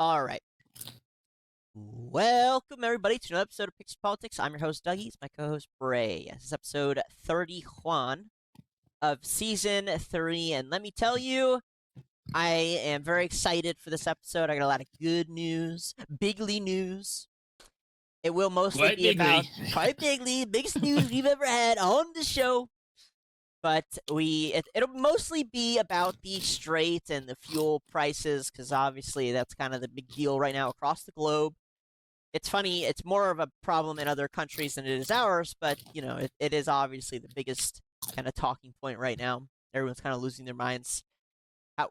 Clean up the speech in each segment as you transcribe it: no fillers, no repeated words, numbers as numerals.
All right. Welcome, everybody, to another episode of Pixel Politics. I'm your host, Dougie. It's my co-host, Bray. This is episode 31 of Season 3. And let me tell you, I am very excited for this episode. I got a lot of good news, bigly news. It will mostly be about quite bigly, biggest news we've ever had on the show. But it'll mostly be about the Strait and the fuel prices, because obviously that's kind of the big deal right now across the globe. It's funny, it's more of a problem in other countries than it is ours, but, it is obviously the biggest kind of talking point right now. Everyone's kind of losing their minds.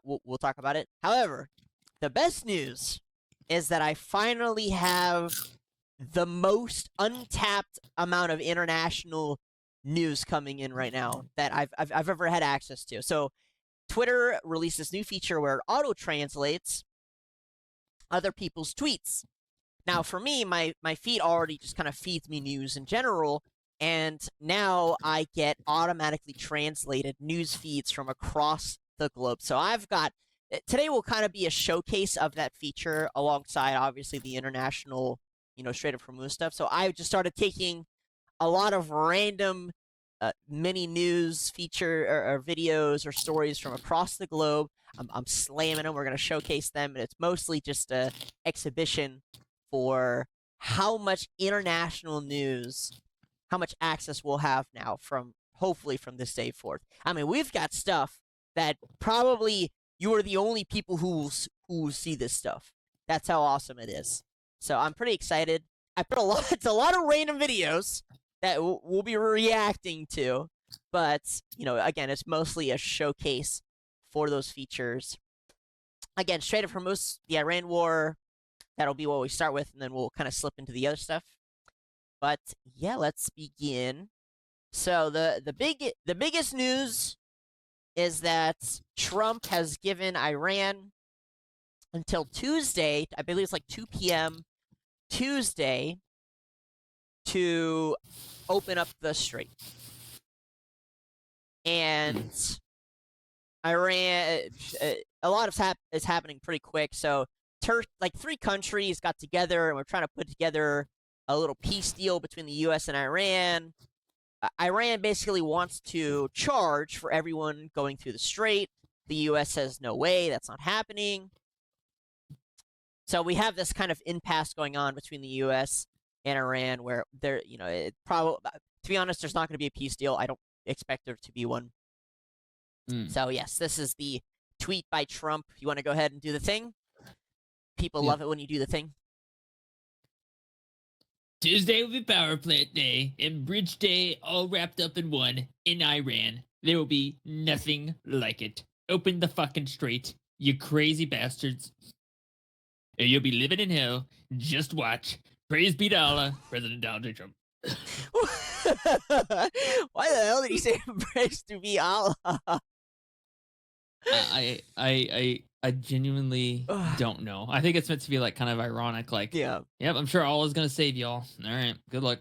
We'll talk about it. However, the best news is that I finally have the most untapped amount of international news coming in right now that I've ever had access to. So Twitter released this new feature where it auto-translates other people's tweets. Now, for me, my feed already just kind of feeds me news in general, and now I get automatically translated news feeds from across the globe. So today will kind of be a showcase of that feature alongside, obviously, the international, Strait of Hormuz stuff. So I just started taking a lot of random mini news feature or videos or stories from across the globe. I'm slamming them. We're going to showcase them, and it's mostly just a exhibition for how much international news, how much access we'll have now hopefully from this day forth. I mean, we've got stuff that probably you are the only people who will see this stuff. That's how awesome it is. So I'm pretty excited. I put it's a lot of random videos that we'll be reacting to, but, again, it's mostly a showcase for those features. Again, Strait of Hormuz, the Iran war, that'll be what we start with, and then we'll kind of slip into the other stuff. But yeah, let's begin. So the biggest news is that Trump has given Iran until Tuesday, I believe it's like 2 p.m. Tuesday, to open up the Strait. And Iran, a lot is happening pretty quick. So like 3 countries got together and we're trying to put together a little peace deal between the U.S. and Iran. Iran basically wants to charge for everyone going through the Strait. The U.S. says, no way, that's not happening. So we have this kind of impasse going on between the U.S. and Iran where there, it probably, to be honest, there's not going to be a peace deal. I don't expect there to be one. So yes, this is the tweet by Trump. You want to go ahead and do the thing? People love it when you do the thing. Tuesday will be power plant day and bridge day all wrapped up in one in Iran. There will be nothing like it. Open the fucking Strait, you crazy bastards. Or you'll be living in hell. Just watch. Praise be to Allah, President Donald J. Trump. Why the hell did he say praise to be Allah? I genuinely don't know. I think it's meant to be like kind of ironic, like, yep, I'm sure Allah's gonna save y'all. All right, good luck.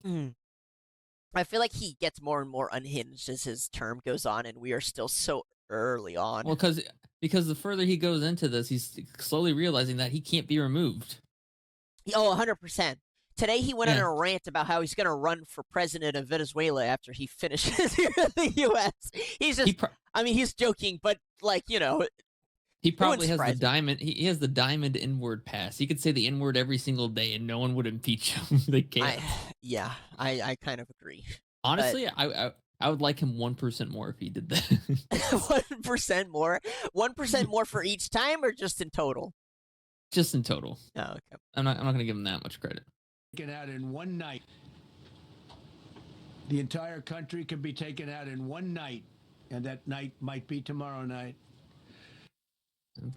I feel like he gets more and more unhinged as his term goes on, and we are still so early on. Well, because the further he goes into this, he's slowly realizing that he can't be removed. Oh, 100%. Today he went on a rant about how he's going to run for president of Venezuela after he finishes here in the U.S. He's just, he's joking, but he probably has the diamond. He has the diamond inward pass. He could say the N-word every single day, and no one would impeach him. They can't. I kind of agree. Honestly, I would like him 1% more if he did that. 1% more? 1% more for each time, or just in total? Just in total. Oh, okay. I'm not going to give him that much credit. Taken out in one night. The entire country can be taken out in one night, and that night might be tomorrow night.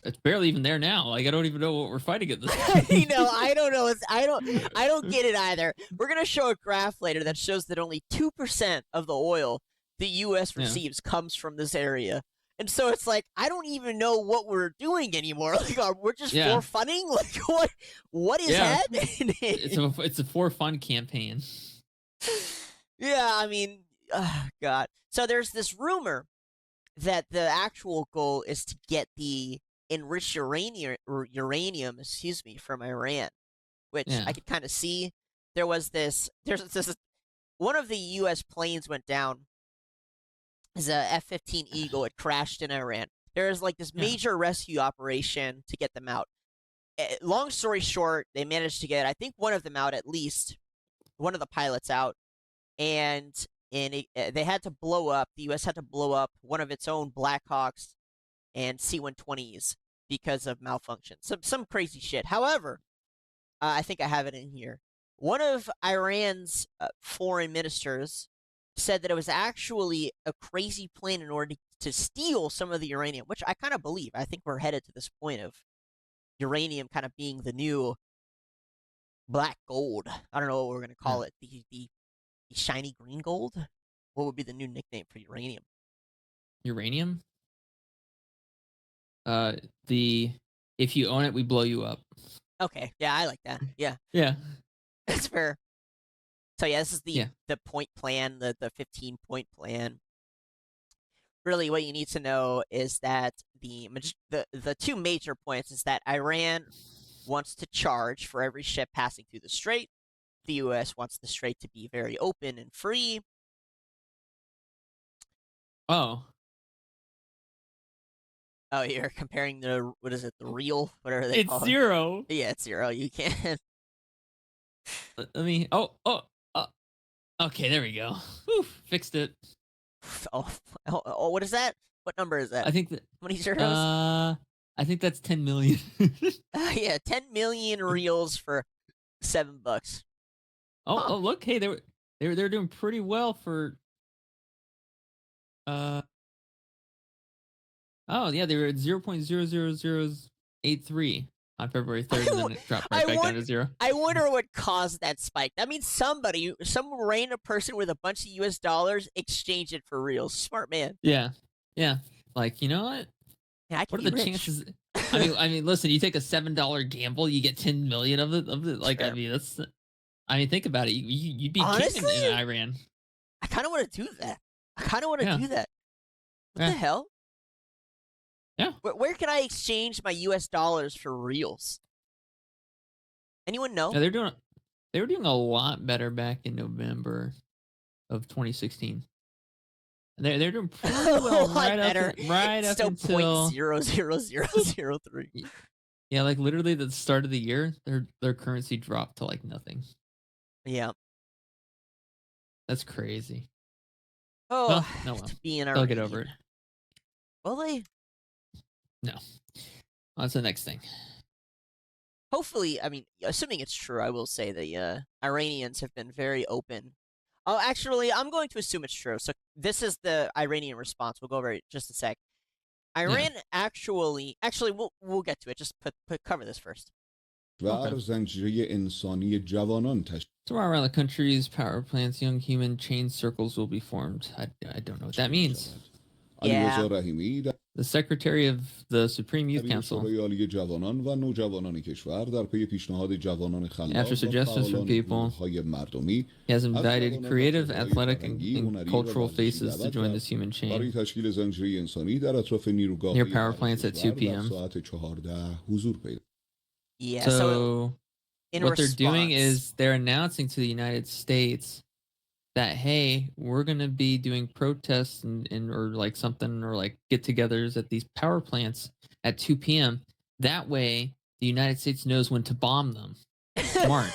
It's barely even there now. Like, I don't even know what we're fighting at this point. I don't know. I don't get it either. We're gonna show a graph later that shows that only 2% of the oil the U.S. receives comes from this area. And so it's like, I don't even know what we're doing anymore. Like, we're just for funning? Like, what is happening? It's a for fun campaign. Yeah, I mean, God. So there's this rumor that the actual goal is to get the enriched uranium, excuse me, from Iran, which Yeah. I could kind of see. There's this one of the U.S. planes went down. Is a F-15 Eagle. It crashed in Iran. There's like this Yeah. major rescue operation to get them out. Long story short, they managed to get, I think, one of them out, at least one of the pilots out, and they had to blow up. The U.S. had to blow up one of its own Blackhawks and C-120s because of malfunction. Some crazy shit. However, I think I have it in here. One of Iran's foreign ministers said that it was actually a crazy plan in order to steal some of the uranium, which I kind of believe. I think we're headed to this point of uranium kind of being the new black gold. I don't know what we're going to call it. The shiny green gold? What would be the new nickname for uranium? Uranium? If you own it, we blow you up. Okay, yeah, I like that. Yeah, Yeah. that's fair. So yeah, this is Yeah. the point plan, the 15-point plan. Really, what you need to know is that the two major points is that Iran wants to charge for every ship passing through the strait. The U.S. wants the strait to be very open and free. Oh. Oh, you're comparing the, what is it, the real, whatever they It's call it. 0. Yeah, it's 0. You can't. Let me. Okay, there we go. Whew, fixed it. Oh, what is that? What number is that? I think that. How many zeros? I think that's 10 million. Yeah, 10 million reals for $7. Oh, Huh. oh, look, hey, they're doing pretty well for. Oh yeah, they were at 0.00083 on February 3rd, and then it dropped right back down to 0. I wonder what caused that spike. That means some random person with a bunch of US dollars exchanged it for reals. Smart man. Yeah, like, you know what? Yeah, What are the chances? I mean, listen, you take a $7 gamble, you get 10 million of it. Like, Fair. I mean, that's. I mean, think about it. You'd be king Honestly, in Iran. I kind of want to do that. What Yeah. the Yeah. hell? Yeah. Where can I exchange my US dollars for reals? Anyone know? Yeah, they were doing a lot better back in November of 2016. They're doing pretty well right up Still until 0.00003. Yeah, like literally the start of the year, their currency dropped to like nothing. Yeah. That's crazy. Oh, no, well, to be in they'll get over it. Will they? No. On to the next thing. Hopefully, I mean, assuming it's true, I will say the Iranians have been very open. Oh, actually, I'm going to assume it's true. So this is the Iranian response. We'll go over it in just a sec. Iran actually, we'll get to it. Just cover this first. So around the country's power plants, young human chain circles will be formed. I don't know what that means. Yeah. The Secretary of the Supreme Youth Council, after suggestions from people, he has invited creative, athletic, and cultural faces to join this human chain near power plants at 2 p.m. Yeah. So what they're doing response- is they're announcing to the United States that, hey, we're going to be doing protests and or like something, or like get-togethers at these power plants at 2 p.m. That way, the United States knows when to bomb them. Smart.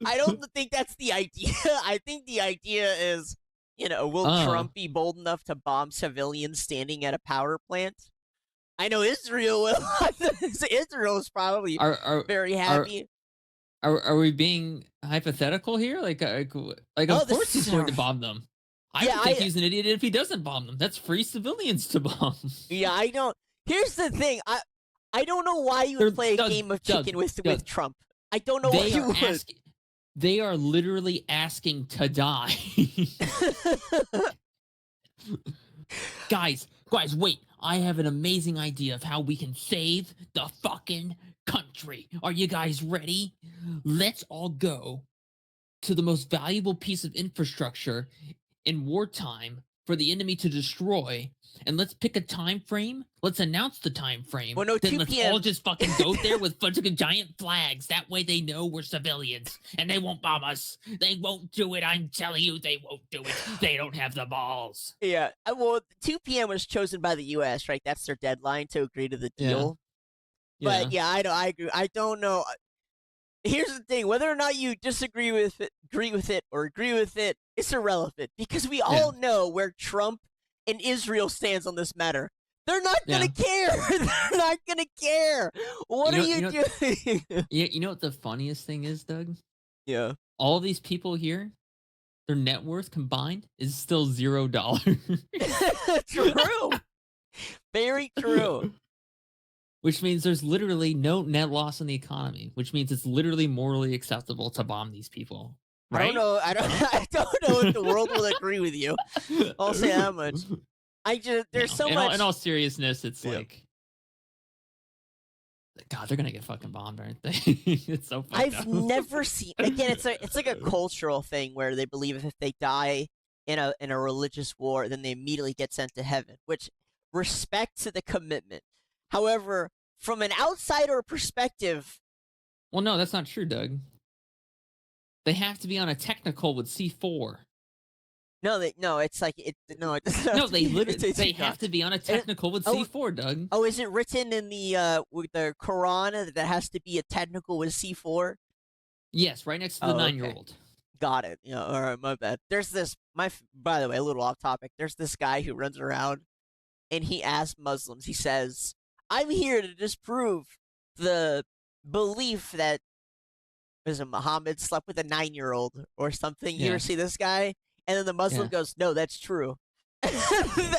I don't think that's the idea. I think the idea is, will Trump be bold enough to bomb civilians standing at a power plant? I know Israel will. Israel is probably very happy. Are we being hypothetical here? Like of course he's going to bomb them. I would think he's an idiot if he doesn't bomb them. That's free civilians to bomb. Yeah, I don't. Here's the thing. I don't know why you would play a game of chicken with Trump. I don't know why you would. They are literally asking to die. Guys, wait. I have an amazing idea of how we can save the fucking country. Are you guys ready? Let's all go to the most valuable piece of infrastructure in wartime for the enemy to destroy, and let's pick a time frame. Let's announce the time frame. Well, no, then 2 let's p.m. all just fucking go there with fucking giant flags. That way they know we're civilians, and they won't bomb us. They won't do it. I'm telling you, they won't do it. They don't have the balls. Yeah. Well, 2 p.m. was chosen by the U.S., right? That's their deadline to agree to the deal. But yeah, I agree. I don't know. Here's the thing: whether or not you disagree with it, agree with it, it's irrelevant because we all know where Trump and Israel stands on this matter. They're not gonna care. They're not gonna care. What are you doing? You know what the funniest thing is, Doug? Yeah. All these people here, their net worth combined is still $0. True. Very true. Which means there's literally no net loss in the economy, which means it's literally morally acceptable to bomb these people. Right? I don't know. I don't know if the world will agree with you. I'll say that much. There's so much. In all seriousness, it's like, God, they're gonna get fucking bombed, aren't they? It's so fucked I've up. never seen. Again, it's like a cultural thing where they believe if they die in a religious war, then they immediately get sent to heaven. Which respect to the commitment. However, from an outsider perspective, well, no, that's not true, Doug. They have to be on a technical with C4. it's like it. No, it doesn't. No, they literally they have to be on a technical with C4, Doug. Oh, is it written in the with the Quran that has to be a technical with C4? Yes, right next to the 9-year-old. Okay. Got it. Yeah. All right. My bad. There's this. By the way, a little off topic. There's this guy who runs around, and he asks Muslims. He says, "I'm here to disprove the belief that Muhammad slept with a 9-year-old or something." You ever see this guy? And then the Muslim goes, "No, that's true."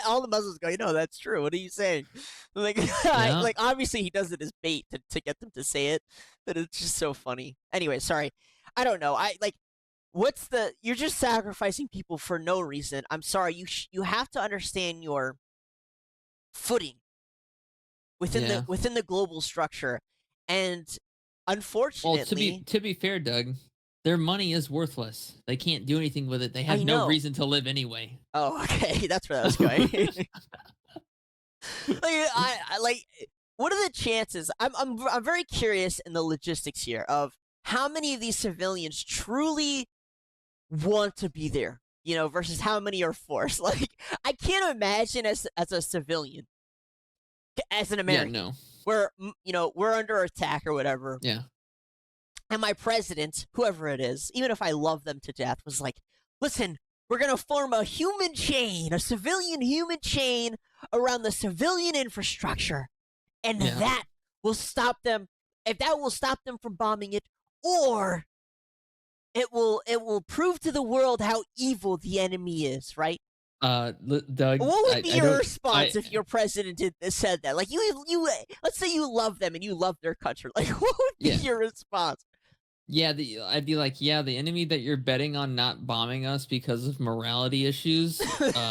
All the Muslims go, "No, that's true. What are you saying?" Like, like obviously he does it as bait to get them to say it, but it's just so funny. Anyway, sorry. I don't know. You're just sacrificing people for no reason. I'm sorry. You have to understand your footing within the global structure, and unfortunately, well, to be fair, Doug, their money is worthless. They can't do anything with it. They have no reason to live anyway. Oh, okay, that's where that was going. What are the chances? I'm very curious in the logistics here of how many of these civilians truly want to be there, versus how many are forced. Like, I can't imagine as a civilian, as an American, we're under attack or whatever. Yeah. And my president, whoever it is, even if I love them to death, was like, "Listen, we're going to form a civilian human chain around the civilian infrastructure. And that will stop them. If that will stop them from bombing it, or it will prove to the world how evil the enemy is," right? Doug, what would be your response if your president said that? Like, you let's say you love them and you love their country. Like, what would be your response? Yeah, I'd be like, the enemy that you're betting on not bombing us because of morality issues,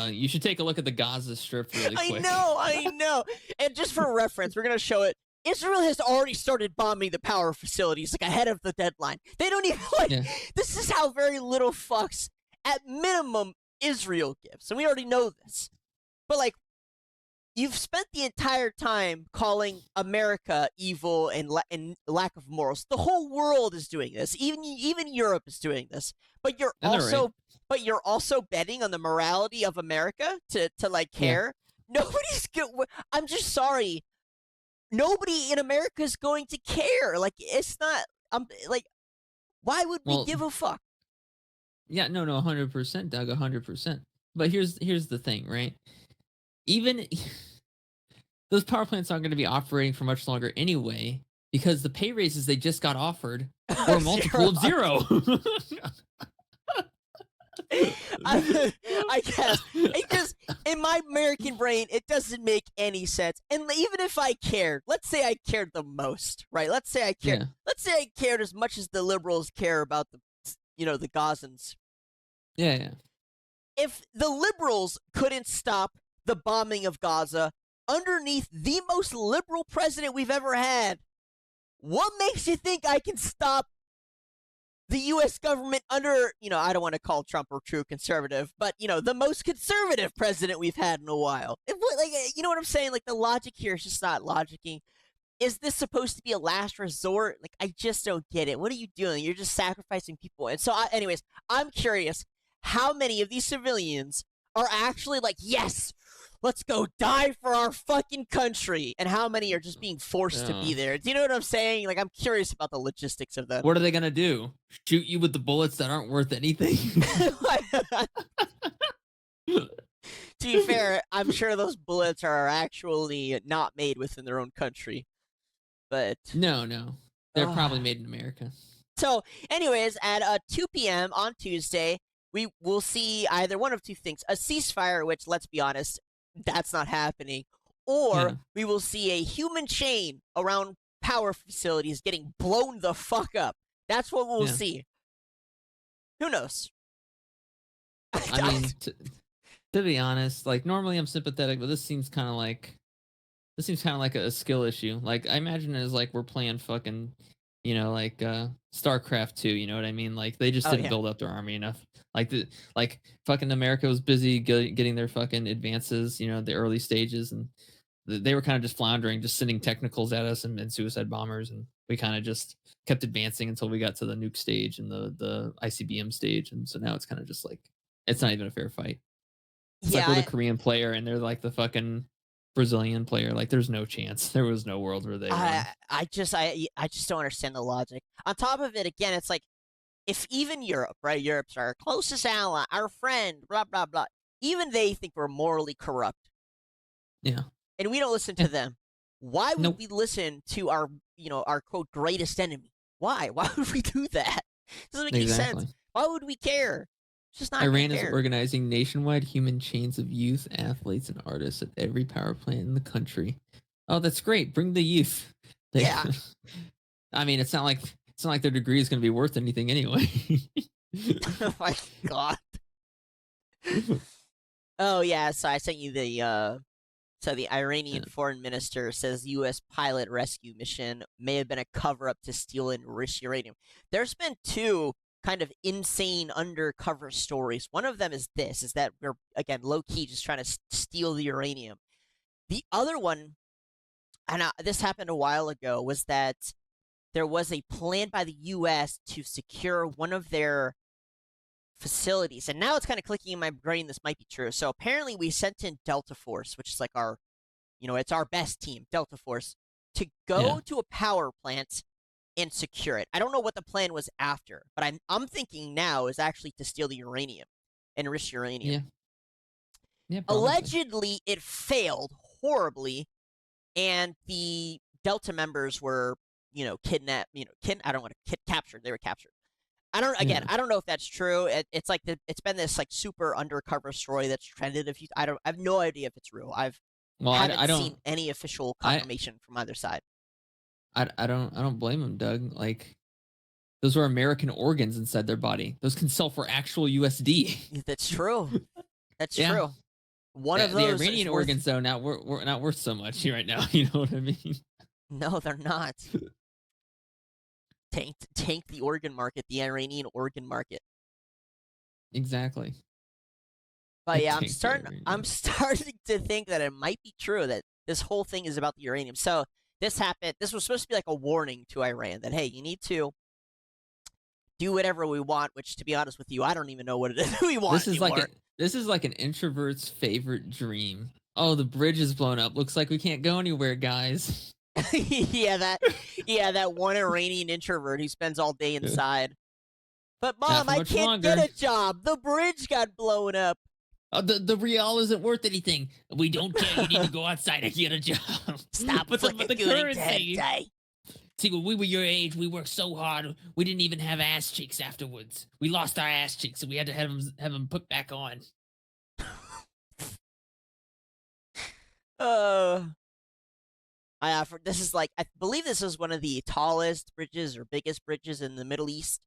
you should take a look at the Gaza Strip really quick. I know. And just for reference, we're going to show it. Israel has already started bombing the power facilities, like, ahead of the deadline. They don't even, this is how very little fucks, at minimum, Israel gives. And we already know this. But, you've spent the entire time calling America evil and lack of morals. The whole world is doing this. Even Europe is doing this. But you're also betting on the morality of America to care. Yeah. Nobody's good. I'm just sorry. Nobody in America is going to care. It's not. Why would we give a fuck? Yeah, no, 100%, Doug, 100%. But here's the thing, right? Even those power plants aren't going to be operating for much longer anyway, because the pay raises they just got offered were a multiple of 0. I guess it just, in my American brain, it doesn't make any sense. And even if I cared, let's say I cared the most, right? Let's say I cared. Yeah. Let's say I cared as much as the liberals care about the Gazans. Yeah. If the liberals couldn't stop the bombing of Gaza underneath the most liberal president we've ever had, what makes you think I can stop the U.S. government under, I don't want to call Trump a true conservative, but, the most conservative president we've had in a while. You know what I'm saying? Like, the logic here is just not logicking. Is this supposed to be a last resort? Like, I just don't get it. What are you doing? You're just sacrificing people. And so, anyways, I'm curious how many of these civilians are actually like, yes, let's go die for our fucking country, and how many are just being forced to be there? Do you know what I'm saying? Like, I'm curious about the logistics of that. What are they gonna do? Shoot you with the bullets that aren't worth anything? To be fair, I'm sure those bullets are actually not made within their own country. But no, they're probably made in America. So, anyways, at 2 p.m. on Tuesday, we will see either one of two things: a ceasefire, which, let's be honest, that's not happening, or we will see a human chain around power facilities getting blown the fuck up. That's what we'll see. Who knows? I mean, to be honest, like, normally I'm sympathetic, but this seems kind of like a skill issue. Like, I imagine it as like we're playing fucking, like StarCraft 2. You know what I mean? Like, they just didn't build up their army enough. Like fucking America was busy getting their fucking advances, the early stages, and they were kind of just floundering, just sending technicals at us and suicide bombers, and we kind of just kept advancing until we got to the nuke stage and the ICBM stage, and so now it's kind of just like, it's not even a fair fight. It's like we're the Korean player and they're like the fucking Brazilian player. Like, there's no chance. There was no world where they won. I just don't understand the logic. On top of it, again, it's like, if even Europe, right? Europe's our closest ally, our friend, blah, blah, blah. Even they think we're morally corrupt. Yeah. And we don't listen to them. Why would we listen to our quote, greatest enemy? Why? Why would we do that? It doesn't make any sense. Why would we care? It's just not Iran fair. is organizing nationwide human chains of youth, athletes, and artists at every power plant in the country. Oh, that's great. Bring the youth. Yeah. I mean, it's not like their degree is going to be worth anything anyway. Oh my god. Oh yeah, so I sent you the Iranian foreign minister says U.S. pilot rescue mission may have been a cover-up to steal enriched uranium. There's been two kind of insane undercover stories. One of them is that we're, again, low-key just trying to steal the uranium. The other one, and this happened a while ago, was that there was a plan by the U.S. to secure one of their facilities. And now it's kind of clicking in my brain this might be true. So apparently we sent in Delta Force, which is like our, it's our best team, Delta Force, to go to a power plant and secure it. I don't know what the plan was after, but I'm thinking now is actually to steal the uranium, enriched uranium. Yeah. Allegedly, it failed horribly, and the Delta members were, kidnapped. I don't want to captured. They were captured. I don't know if that's true. It's like it's been this like super undercover story that's trended. I have no idea if it's real. I haven't seen any official confirmation from either side. I don't blame them, Doug. Like, those were American organs inside their body. Those can sell for actual USD. That's true. That's true. One of those. The Iranian organs, though, we're not worth so much right now. You know what I mean? No, they're not. Tank the organ market, the Iranian organ market. Exactly. But yeah, I'm starting to think that it might be true that this whole thing is about the uranium. So this happened. This was supposed to be like a warning to Iran that, hey, you need to do whatever we want. Which, to be honest with you, I don't even know what it is we want anymore. This is like an introvert's favorite dream. Oh, the bridge is blown up. Looks like we can't go anywhere, guys. that one Iranian introvert who spends all day inside. But Mom, I can't get a job. The bridge got blown up. The real isn't worth anything. We don't care. You need to go outside and get a job. Stop but the currency. See, when we were your age, we worked so hard. We didn't even have ass cheeks afterwards. We lost our ass cheeks, so we had to have them put back on. This is like, I believe this is one of the tallest bridges or biggest bridges in the Middle East.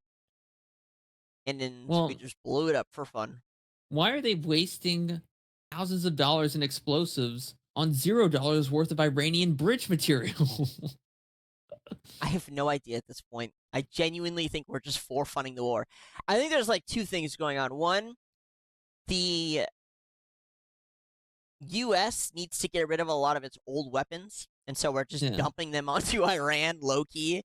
And then we just blew it up for fun. Why are they wasting thousands of dollars in explosives on $0 worth of Iranian bridge material? I have no idea at this point. I genuinely think we're just forefunding the war. I think there's like two things going on. One, the U.S. needs to get rid of a lot of its old weapons, and so we're just dumping them onto Iran low-key.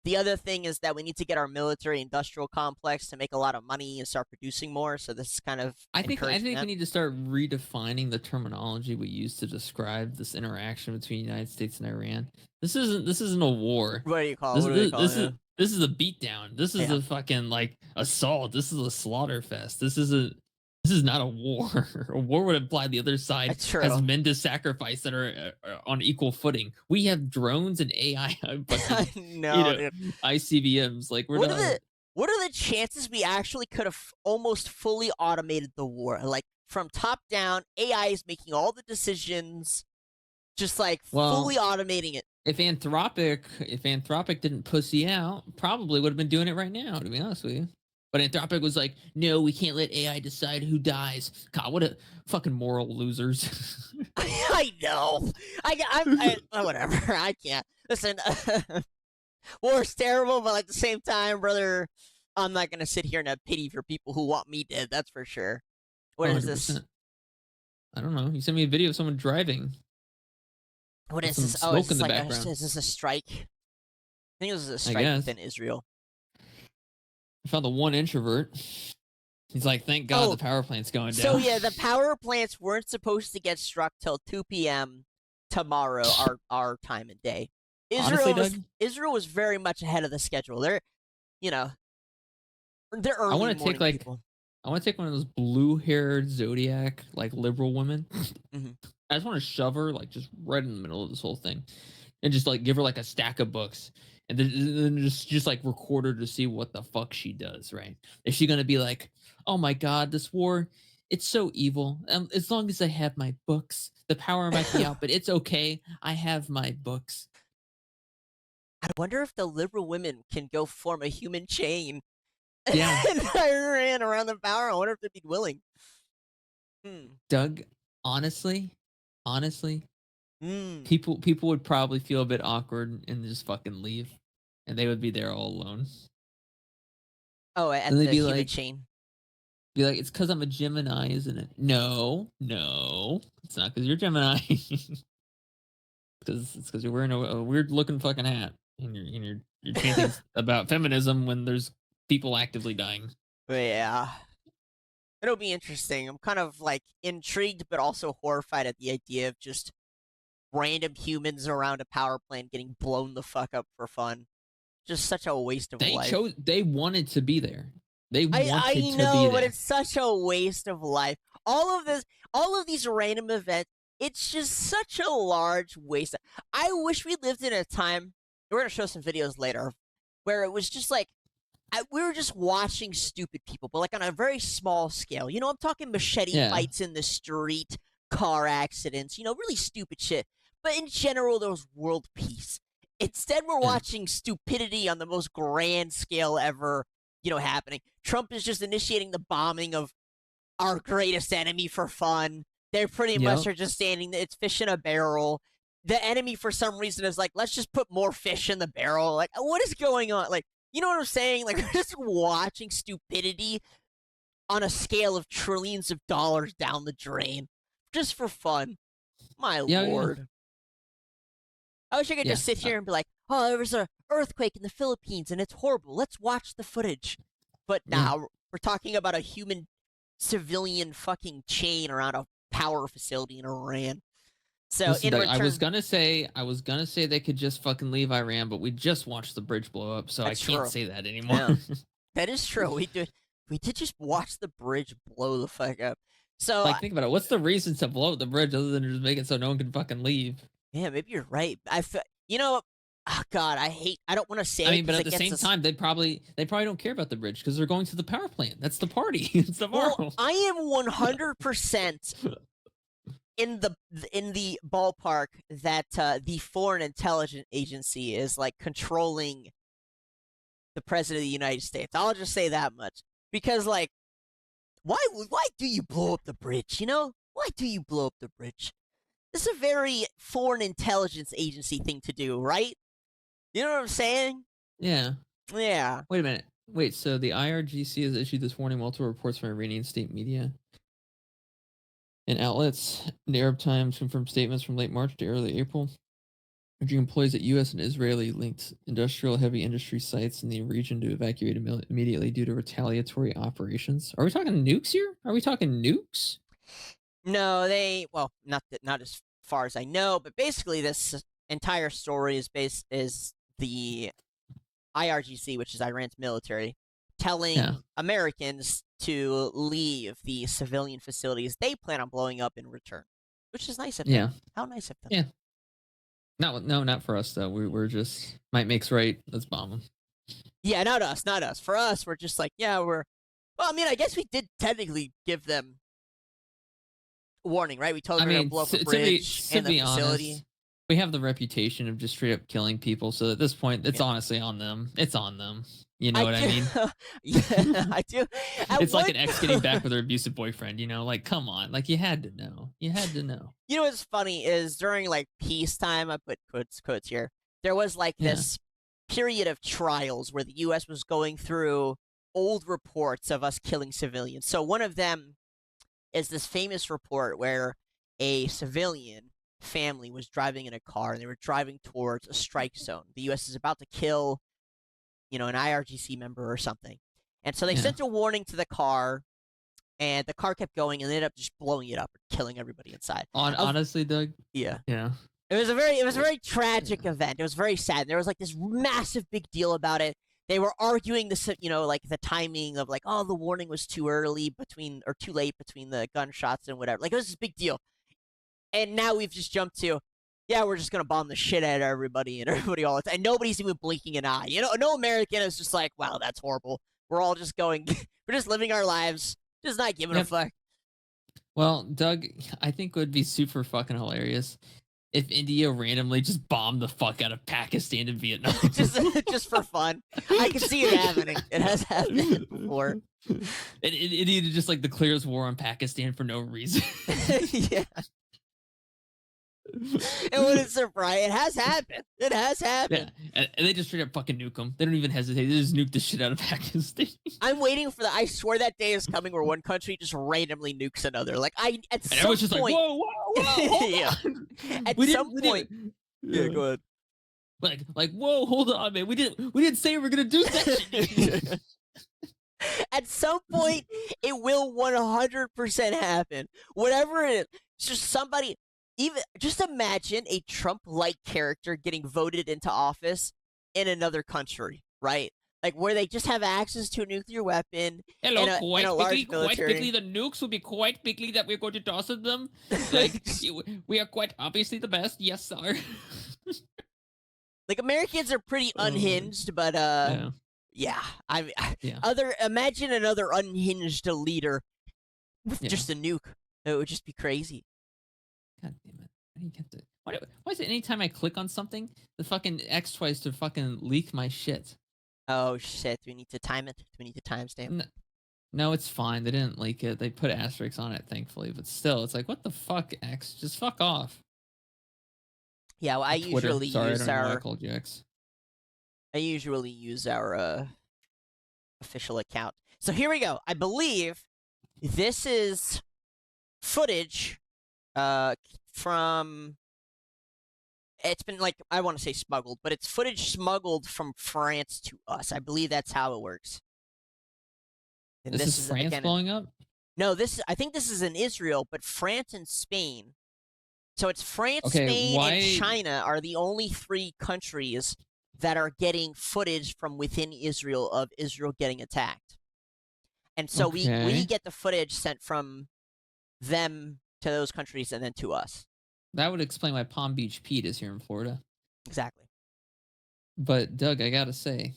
The other thing is that we need to get our military-industrial complex to make a lot of money and start producing more, so this is kind of I think that. we need to start redefining the terminology we use to describe this interaction between the United States and Iran. This isn't a war. What do you call it? This is a beatdown. This is a fucking like assault. This is a slaughter fest. This is not a war. A war would imply the other side has men to sacrifice that are on equal footing. We have drones and AI, ICBMs. Like what are the chances we actually could have almost fully automated the war? Like from top down, AI is making all the decisions, just like fully automating it. If Anthropic didn't pussy out, probably would have been doing it right now, to be honest with you. But Anthropic was like, no, we can't let AI decide who dies. God, what a fucking moral losers. I know. I whatever. I can't. Listen, war's terrible, but at the same time, brother, I'm not going to sit here and have pity for people who want me dead. That's for sure. What 100%. Is this? I don't know. You sent me a video of someone driving. What is this? Oh, is this a strike? I think this is a strike within Israel. I found the one introvert. He's like, thank God the power plant's going down. So yeah, the power plants weren't supposed to get struck till 2 p.m. tomorrow, our time and day. Israel was very much ahead of the schedule. They're early. I want to take one of those blue-haired Zodiac like liberal women. Mm-hmm. I just want to shove her like just right in the middle of this whole thing, and just like give her like a stack of books. And then just like record her to see what the fuck she does, right? Is she gonna be like, oh my God, this war, it's so evil. As long as I have my books, the power might be out, but it's okay. I have my books. I wonder if the liberal women can go form a human chain. Yeah. And Iran around the power. I wonder if they'd be willing. Doug, honestly, people would probably feel a bit awkward and just fucking leave, and they would be there all alone. Oh, at the human chain. Be like, it's because I'm a Gemini, isn't it? No, it's not because you're Gemini. It's because you're wearing a weird looking fucking hat, and you're chanting about feminism when there's people actively dying. Yeah. It'll be interesting. I'm kind of like intrigued, but also horrified at the idea of just random humans around a power plant getting blown the fuck up for fun. Just such a waste of life. They wanted to be there. I know, but it's such a waste of life. All of these random events, it's just such a large waste. I wish we lived in a time, we're going to show some videos later, where it was just like, we were just watching stupid people, but like on a very small scale. You know, I'm talking machete fights in the street, car accidents, really stupid shit. But in general, there was world peace. Instead, we're watching stupidity on the most grand scale ever, happening. Trump is just initiating the bombing of our greatest enemy for fun. They're pretty much are just standing there. It's fish in a barrel. The enemy, for some reason, is like, let's just put more fish in the barrel. Like, what is going on? Like, you know what I'm saying? Like, we're just watching stupidity on a scale of trillions of dollars down the drain. Just for fun. My lord. Yeah. I wish I could just sit here and be like, oh, there was an earthquake in the Philippines and it's horrible. Let's watch the footage. But now we're talking about a human civilian fucking chain around a power facility in Iran. So listen, in return, I was gonna say they could just fucking leave Iran, but we just watched the bridge blow up, so I can't say that anymore. Yeah. That is true. We did just watch the bridge blow the fuck up. So like, think about it. What's the reason to blow up the bridge other than just make it so no one can fucking leave? Yeah, maybe you're right. Oh God, I don't want to say. I mean, but at the same time, they probably don't care about the bridge because they're going to the power plant. That's the party. It's tomorrow. Well, I am 100% in the ballpark that the Foreign Intelligence Agency is like controlling the president of the United States. I'll just say that much because, like, why do you blow up the bridge? Why do you blow up the bridge? This is a very Foreign Intelligence Agency thing to do, right? You know what I'm saying? Yeah. Yeah. Wait a minute. Wait, so the IRGC has issued this warning, multiple reports from Iranian state media and outlets. The Arab Times confirmed statements from late March to early April, urging employees at U.S. and Israeli-linked industrial heavy industry sites in the region to evacuate immediately due to retaliatory operations. Are we talking nukes here? Are we talking nukes? No, well, not as far as I know, but basically this entire story is the IRGC, which is Iran's military, telling Americans to leave the civilian facilities they plan on blowing up in return, which is nice of them. Yeah. How nice of them. Yeah. No, not for us though. We're just might makes right. Let's bomb them. Yeah, not us. For us, we're just like, yeah, well, I mean, I guess we did technically give them warning, right? We told them to blow up a bridge and the facility. Honest, we have the reputation of just straight up killing people, so at this point, it's honestly on them. It's on them. You know what I mean? Yeah, I do. It's like an ex getting back with her abusive boyfriend, you know? Like, come on. Like, you had to know. You had to know. You know what's funny is during, like, peacetime, I put quotes here, there was, like, this period of trials where the U.S. was going through old reports of us killing civilians. So one of them is this famous report where a civilian family was driving in a car and they were driving towards a strike zone. The U.S. is about to kill, an IRGC member or something. And so they sent a warning to the car, and the car kept going, and they ended up just blowing it up and killing everybody inside. Honestly, Doug? Yeah. Yeah. It was a very tragic event. It was very sad. There was like this massive big deal about it. They were arguing this, like the timing of like, oh, the warning was too early or too late between the gunshots and whatever. Like, it was this big deal. And now we've just jumped to, yeah, we're just going to bomb the shit out of everybody and everybody all the time. And nobody's even blinking an eye. No American is just like, wow, that's horrible. We're all just going, we're just living our lives, just not giving a fuck. Well, Doug, I think it would be super fucking hilarious if India randomly just bombed the fuck out of Pakistan and Vietnam. just for fun. I can see it happening. It has happened before. India just like declares war on Pakistan for no reason. Yeah. It wouldn't surprise. It has happened. It has happened. Yeah. And they just straight up fucking nuke them. They don't even hesitate. They just nuke the shit out of Pakistan. I'm waiting for I swear that day is coming where one country just randomly nukes another. Like at some point. Just like, whoa, hold yeah. on. At some point. Yeah, go ahead. Like, whoa, hold on, man. We didn't say we were gonna do that shit. At some point, it will 100% happen. Whatever it is, it's just somebody. Just imagine a Trump-like character getting voted into office in another country, right? Like where they just have access to a nuclear weapon. Hello, and a large military. quite quickly, the nukes will be quite quickly that we're going to toss at them. Like we are quite obviously the best. Yes, sir. Like Americans are pretty unhinged, but yeah. Imagine another unhinged leader with just a nuke. It would just be crazy. God damn it. I didn't get to. Why is it anytime I click on something, the fucking X tries to fucking leak my shit? Oh, shit. Do we need to time it? Do we need to timestamp? No, it's fine. They didn't leak it. They put asterisks on it, thankfully. But still, it's like, what the fuck, X? Just fuck off. Yeah, well, I usually use our... I called you X. I usually use our official account. So here we go. I believe this is footage... from it's been like I want to say smuggled, but it's footage smuggled from France to us. I believe that's how it works. And this is France blowing up? No, I think this is in Israel, but France and Spain. So it's France, Spain, and China are the only three countries that are getting footage from within Israel of Israel getting attacked. And so we get the footage sent from them to those countries and then to us. That would explain why Palm Beach Pete is here in Florida. Exactly. But Doug, I gotta say,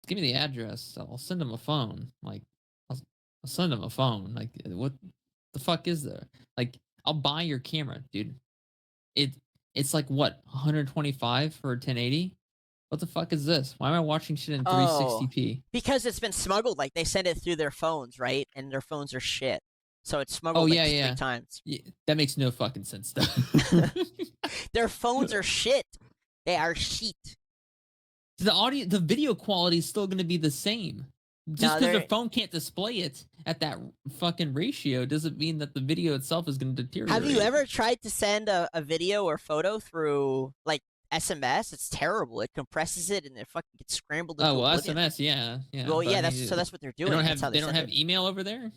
give me the address. I'll send him a phone. Like, I'll send him a phone. Like, what the fuck is there? Like, I'll buy your camera, dude. It's like what, 125 for 1080? What the fuck is this? Why am I watching shit in 360p? Because it's been smuggled. Like, they send it through their phones, right? And their phones are shit. So it's smuggled 3 times. Yeah, that makes no fucking sense, though. Their phones are shit. They are shit. the video quality is still going to be the same. Just No, because they're- their phone can't display it at that fucking ratio doesn't mean that the video itself is going to deteriorate. Have you ever tried to send a video or photo through like SMS? It's terrible. It compresses it and it fucking gets scrambled into Oh well, oblivion. SMS, yeah. Well, but yeah, I that's mean, so that's what they're they doing. don't That's how have they don't send have it. email over there.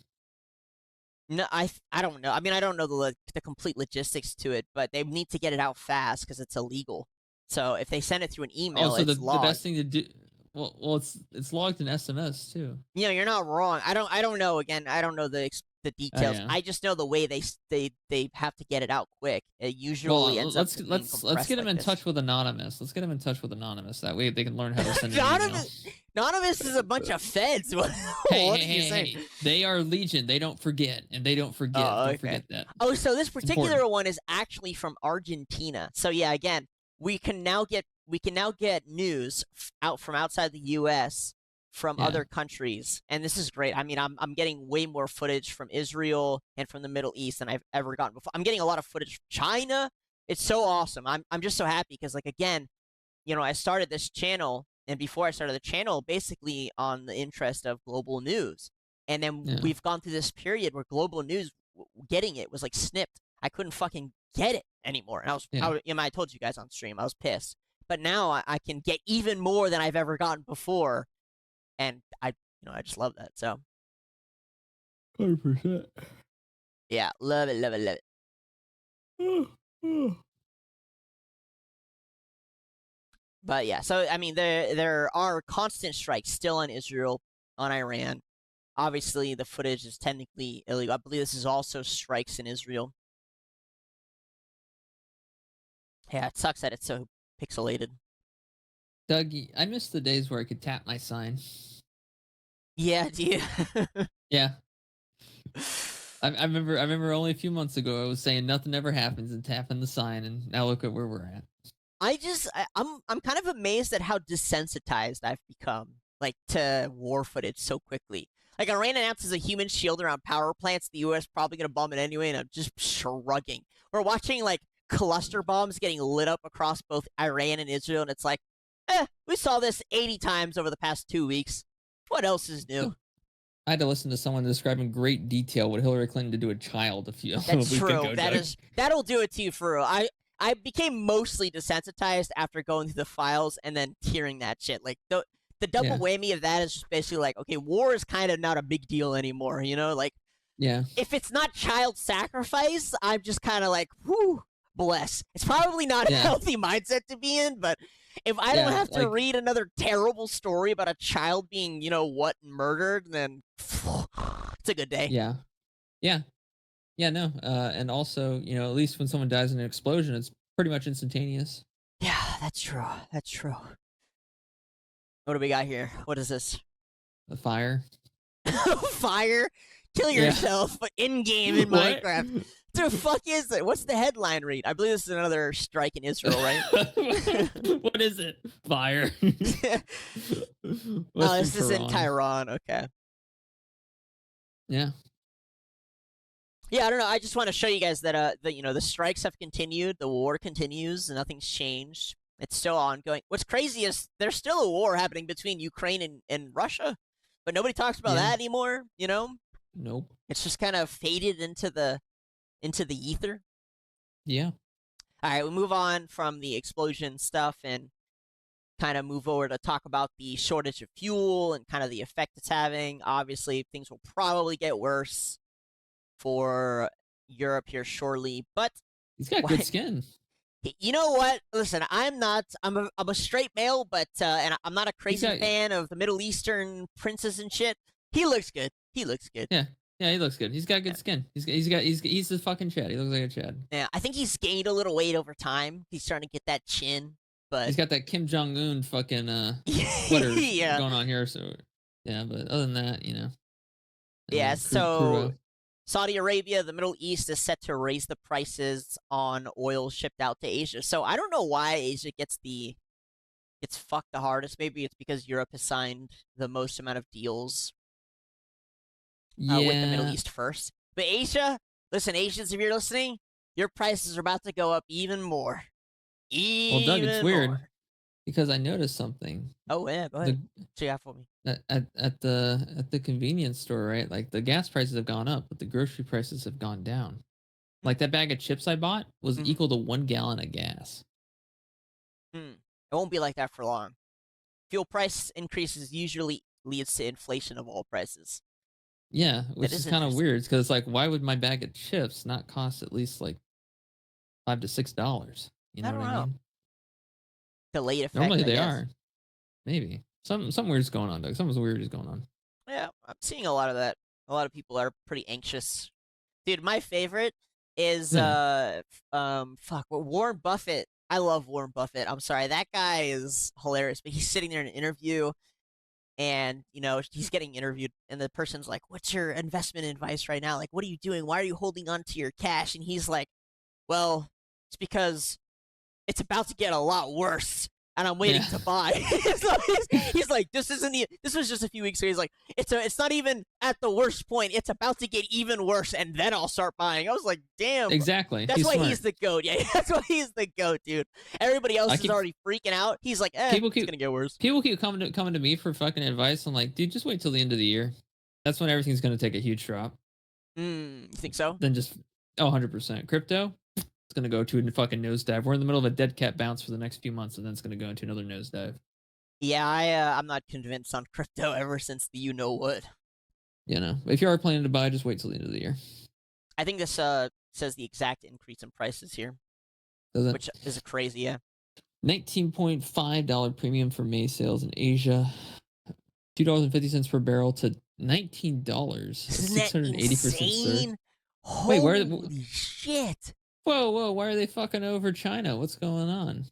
No, I don't know. I mean, I don't know the complete logistics to it, but they need to get it out fast because it's illegal. So if they send it through an email, Also, it's the logged. best thing to do. Well, it's logged in SMS too. You know, you're not wrong. I don't know. Again, I don't know the details. yeah. I just know the way they have to get it out quick. It usually Well, ends let's up being let's compressed get them like in this. touch with Anonymous. Let's get them in touch with Anonymous. That way they can learn how to send an email. Anonymous is a bunch of feds. What, Hey, what hey, are you hey, saying? hey, they are Legion. They don't forget, and they don't forget. Oh, okay. Don't forget that. Oh, so this important. particular one is actually from Argentina. So yeah, again, we can now get news out from outside the U.S. from Yeah. other countries, and this is great. I mean, I'm getting way more footage from Israel and from the Middle East than I've ever gotten before. I'm getting a lot of footage from China. It's so awesome. I'm just so happy because, like, again, you know, I started this channel, and before I started the channel, basically on the interest of global news, and then Yeah. we've gone through this period where global news getting it was like snipped. I couldn't fucking get it anymore, and I told you guys on stream I was pissed. But now I can get even more than I've ever gotten before, and I just love that. So 100%. yeah, love it, love it, love it. But yeah, so I mean, there are constant strikes still on Israel, on Iran. Obviously, the footage is technically illegal. I believe this is also strikes in Israel. Yeah, it sucks that it's so pixelated. Dougie, I miss the days where I could tap my sign. Yeah, do you? Yeah. I remember only a few months ago I was saying nothing ever happens and tapping the sign, and now look at where we're at. I'm kind of amazed at how desensitized I've become, like, to war footage so quickly. Like, Iran announces a human shield around power plants. The U.S. probably gonna bomb it anyway, and I'm just shrugging. We're watching like cluster bombs getting lit up across both Iran and Israel, and it's like, we saw this 80 times over the past 2 weeks. What else is new? I had to listen to someone describe in great detail what Hillary Clinton did to a child a That's week true. ago. That'll do it to you for real. I became mostly desensitized after going through the files and then hearing that shit. Like the double Yeah. whammy of that is just basically like, okay, war is kind of not a big deal anymore. You know, like Yeah. if it's not child sacrifice, I'm just kind of like, whew, bless. It's probably not a Yeah. healthy mindset to be in, but if I don't Yeah, have to like- read another terrible story about a child being, murdered, then it's a good day. Yeah. Yeah. Yeah, no. And also, at least when someone dies in an explosion, it's pretty much instantaneous. Yeah, that's true. That's true. What do we got here? What is this? The fire. Fire? Kill Yeah. yourself in game in What? Minecraft. The fuck is it? What's the headline read? I believe this is another strike in Israel, right? What is it? Fire. Oh, this is in Tehran. Okay. Yeah. Yeah, I don't know. I just want to show you guys that the strikes have continued, the war continues, and nothing's changed. It's still ongoing. What's crazy is there's still a war happening between Ukraine and Russia, but nobody talks about Yeah. that anymore, Nope. It's just kind of faded into the ether. Yeah. All right, we move on from the explosion stuff and kind of move over to talk about the shortage of fuel and kind of the effect it's having. Obviously, things will probably get worse for Europe here shortly, but He's got What? good skin. you know what? Listen, I'm a straight male, but and I'm not a crazy got- fan of the Middle Eastern princes and shit. He looks good. He looks good. Yeah. Yeah, he looks good. He's got good skin. He's the fucking Chad. He looks like a Chad. Yeah, I think he's gained a little weight over time. He's starting to get that chin, but He's got that Kim Jong Un fucking sweater yeah. going on here. So yeah, but other than that, Yeah, Kru- so Kru- Saudi Arabia, the Middle East is set to raise the prices on oil shipped out to Asia. So I don't know why Asia gets fucked the hardest. Maybe it's because Europe has signed the most amount of deals with the Middle East first. But Asia, listen, Asians, if you're listening, your prices are about to go up even more. Well, Doug, it's weird. more. because I noticed something. Oh yeah, go ahead. What you got for me? At the convenience store, right? Like the gas prices have gone up, but the grocery prices have gone down. Like that bag of chips I bought was Mhm. equal to 1 gallon of gas. It won't be like that for long. Fuel price increases usually leads to inflation of all prices. Yeah, which is is kind of interesting. weird because like, why would my bag of chips not cost at least like $5 to $6? You know I don't what I know. mean? Delayed effect, Normally I they guess. are. Maybe something weird is going on, Doug. Something weird is going on. Yeah, I'm seeing a lot of that. A lot of people are pretty anxious. Dude, my favorite is Yeah. Warren Buffett. I love Warren Buffett. I'm sorry, that guy is hilarious. But he's sitting there in an interview, and he's getting interviewed, and the person's like, "What's your investment advice right now? Like, what are you doing? Why are you holding on to your cash?" And he's like, "Well, it's because it's about to get a lot worse, and I'm waiting Yeah. to buy." So he's like, this was just a few weeks ago. He's like, it's not even at the worst point. It's about to get even worse, and then I'll start buying. I was like, damn. Exactly. That's He's why smart. he's the GOAT. Yeah, that's why he's the GOAT, dude. Everybody else is already freaking out. He's like, it's gonna get worse. People keep coming to me for fucking advice. I'm like, dude, just wait till the end of the year. That's when everything's gonna take a huge drop. You think so? Then just 100%. Crypto, it's gonna go to a fucking nosedive. We're in the middle of a dead cat bounce for the next few months, and then it's gonna go into another nosedive. Yeah, I'm not convinced on crypto ever since the what. You know, if you are planning to buy, just wait till the end of the year. I think this says the exact increase in prices here, Does it? which is crazy. Yeah. $19.5 premium for May sales in Asia. $2.50 per barrel to $19. Isn't that 680% insane? Wait, Holy shit! Whoa! Why are they fucking over China? What's going on?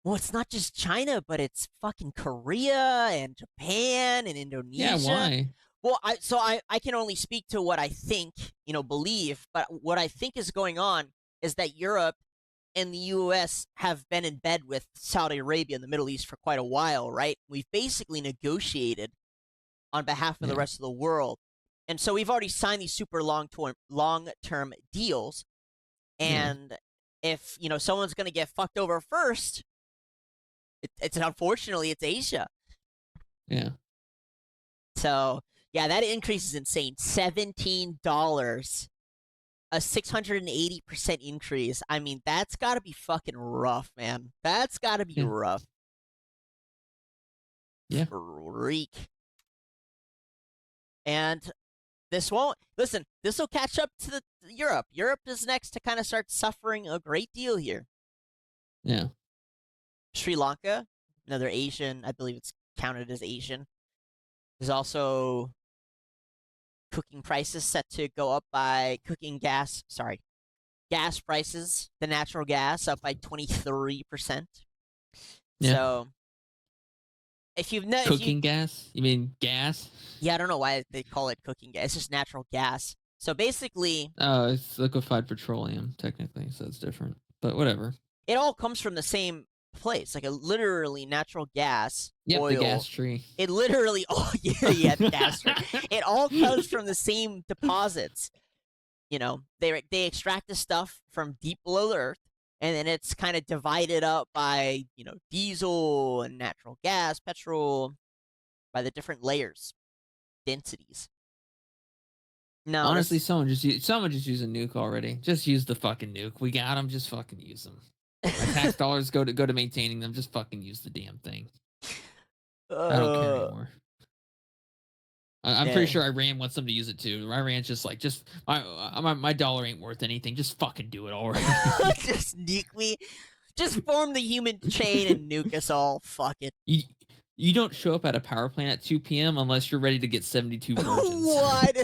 Well, it's not just China, but it's fucking Korea and Japan and Indonesia. Yeah, why? Well, I can only speak to what I think, believe, but what I think is going on is that Europe and the US have been in bed with Saudi Arabia and the Middle East for quite a while, right? We've basically negotiated on behalf of the rest of the world. And so we've already signed these super long-term deals. And if, someone's going to get fucked over first, it's unfortunately it's Asia. Yeah. So, yeah, that increase is insane. $17. A 680% increase. I mean, that's got to be fucking rough, man. That's got to be rough. Yeah. Freak. And this won't listen. This will catch up to Europe. Europe is next to kind of start suffering a great deal here. Yeah. Sri Lanka, another Asian. I believe it's counted as Asian. There's also cooking prices set to go up by gas prices. The natural gas up by 23%. Yeah. So if you've cooking gas, you mean gas? Yeah, I don't know why they call it cooking gas. It's just natural gas. So basically, it's liquefied petroleum technically, so it's different. But whatever. It all comes from the same place, like literally natural gas, oil. The gas tree. It literally, the gas tree. It all comes from the same deposits. They extract the stuff from deep below the earth, and then it's kind of divided up by diesel and natural gas, petrol, by the different layers, densities. No, honestly, someone just use a nuke already. Just use the fucking nuke. We got them. Just fucking use them. My tax dollars go to maintaining them. Just fucking use the damn thing. I don't care anymore. I'm pretty sure Iran wants them to use it too. Iran's just like, my dollar ain't worth anything. Just fucking do it already. Just nuke me. Just form the human chain and nuke us all. Fuck it. You don't show up at a power plant at 2 p.m. unless you're ready to get 72 virgins. What?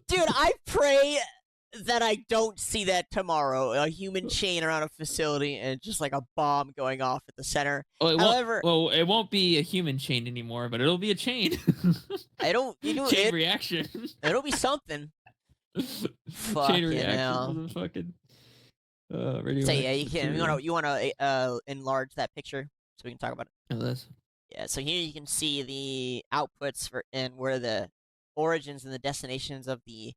Dude, I pray that I don't see that tomorrow. A human chain around a facility and just like a bomb going off at the center. It won't be a human chain anymore, but it'll be a chain. Chain reaction. It'll be something. Chain reaction. Fucking. So yeah, you want to enlarge that picture so we can talk about it. Oh, this. Yeah, so here you can see the outputs and where the origins and the destinations of the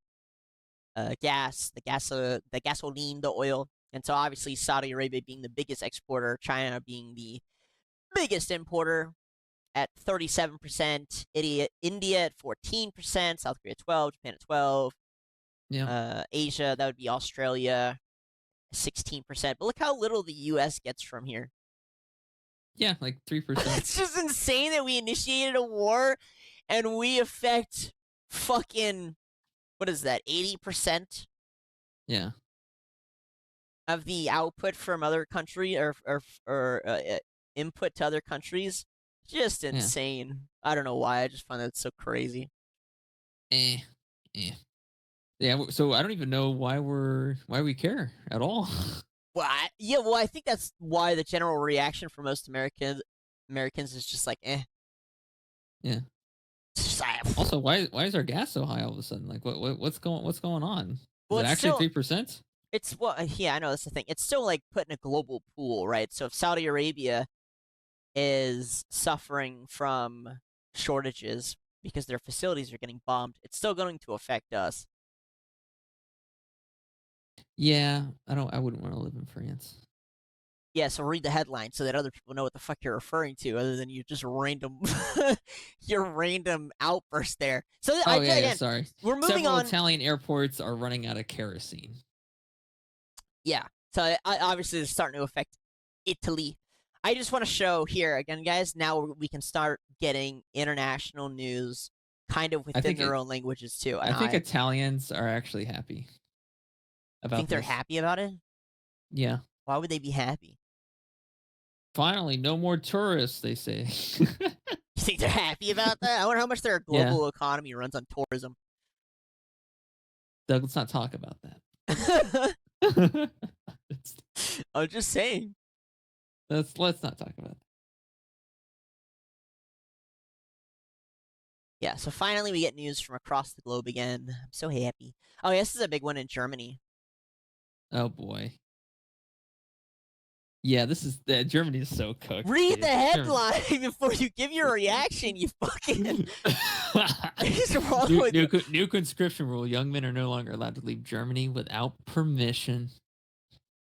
gas, the gasoline, the oil And so obviously Saudi Arabia being the biggest exporter, China being the biggest importer at 37%, India at 14%, South Korea 12, Japan at 12, Yeah. Asia, that would be Australia, 16%. But look how little the U.S. gets from here. Yeah, like 3%. It's just insane that we initiated a war and we affect fucking, what is that, 80% Yeah. of the output from other country or input to other countries. Just insane. I don't know why. I just find that so crazy. Eh. Yeah, so I don't even know why we care at all. Well, I think that's why the general reaction for most Americans is just like, eh. Yeah. Also, why is our gas so high all of a sudden? Like, what's going on? Is Well, it it's actually still- 3%? It's yeah, I know that's the thing. It's still like put in a global pool, right? So if Saudi Arabia is suffering from shortages because their facilities are getting bombed, it's still going to affect us. Yeah, I wouldn't want to live in France. Yeah, so read the headline so that other people know what the fuck you're referring to, other than you just random your random outburst there. So Yeah, sorry. We're moving Several on. Italian airports are running out of kerosene. Yeah, so obviously it's starting to affect Italy. I just want to show here again, guys. Now we can start getting international news, kind of within their own languages too. I think Italians are actually happy about think they're this. happy about it. Yeah. Why would they be happy? Finally, no more tourists, they say. You think they're happy about that? I wonder how much their global economy runs on tourism. Doug, let's not talk about that. I'm just saying. Let's not talk about that. Yeah, so finally we get news from across the globe again. I'm so happy. Oh, yeah, this is a big one in Germany. Oh boy. Yeah, Germany is so cooked. Read the headline before you give your reaction, you fucking... What is wrong with you? New conscription rule. Young men are no longer allowed to leave Germany without permission.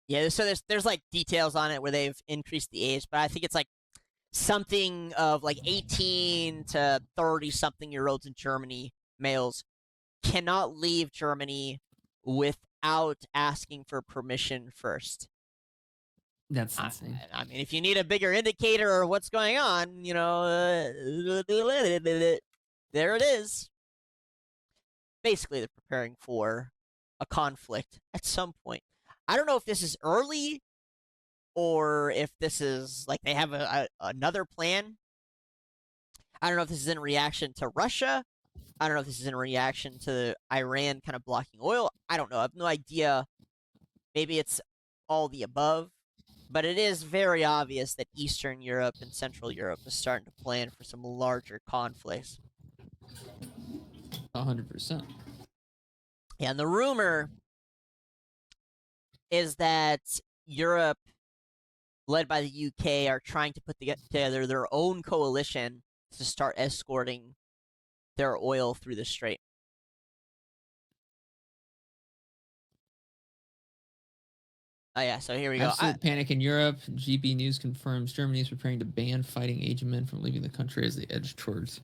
Yeah, so there's like details on it where they've increased the age, but I think it's like something of like 18 to 30-something-year-olds in Germany, males, cannot leave Germany without asking for permission first. That's insane. I mean, if you need a bigger indicator of what's going on, there it is. Basically, they're preparing for a conflict at some point. I don't know if this is early or if this is like they have another plan. I don't know if this is in reaction to Russia. I don't know if this is in reaction to Iran kind of blocking oil. I don't know. I have no idea. Maybe it's all the above. But it is very obvious that Eastern Europe and Central Europe is starting to plan for some larger conflicts. 100%. Yeah, and the rumor is that Europe, led by the UK, are trying to put together their own coalition to start escorting their oil through the Strait. Oh, yeah, so here we go. Absolute panic in Europe. GB News confirms Germany is preparing to ban fighting age men from leaving the country as they edge towards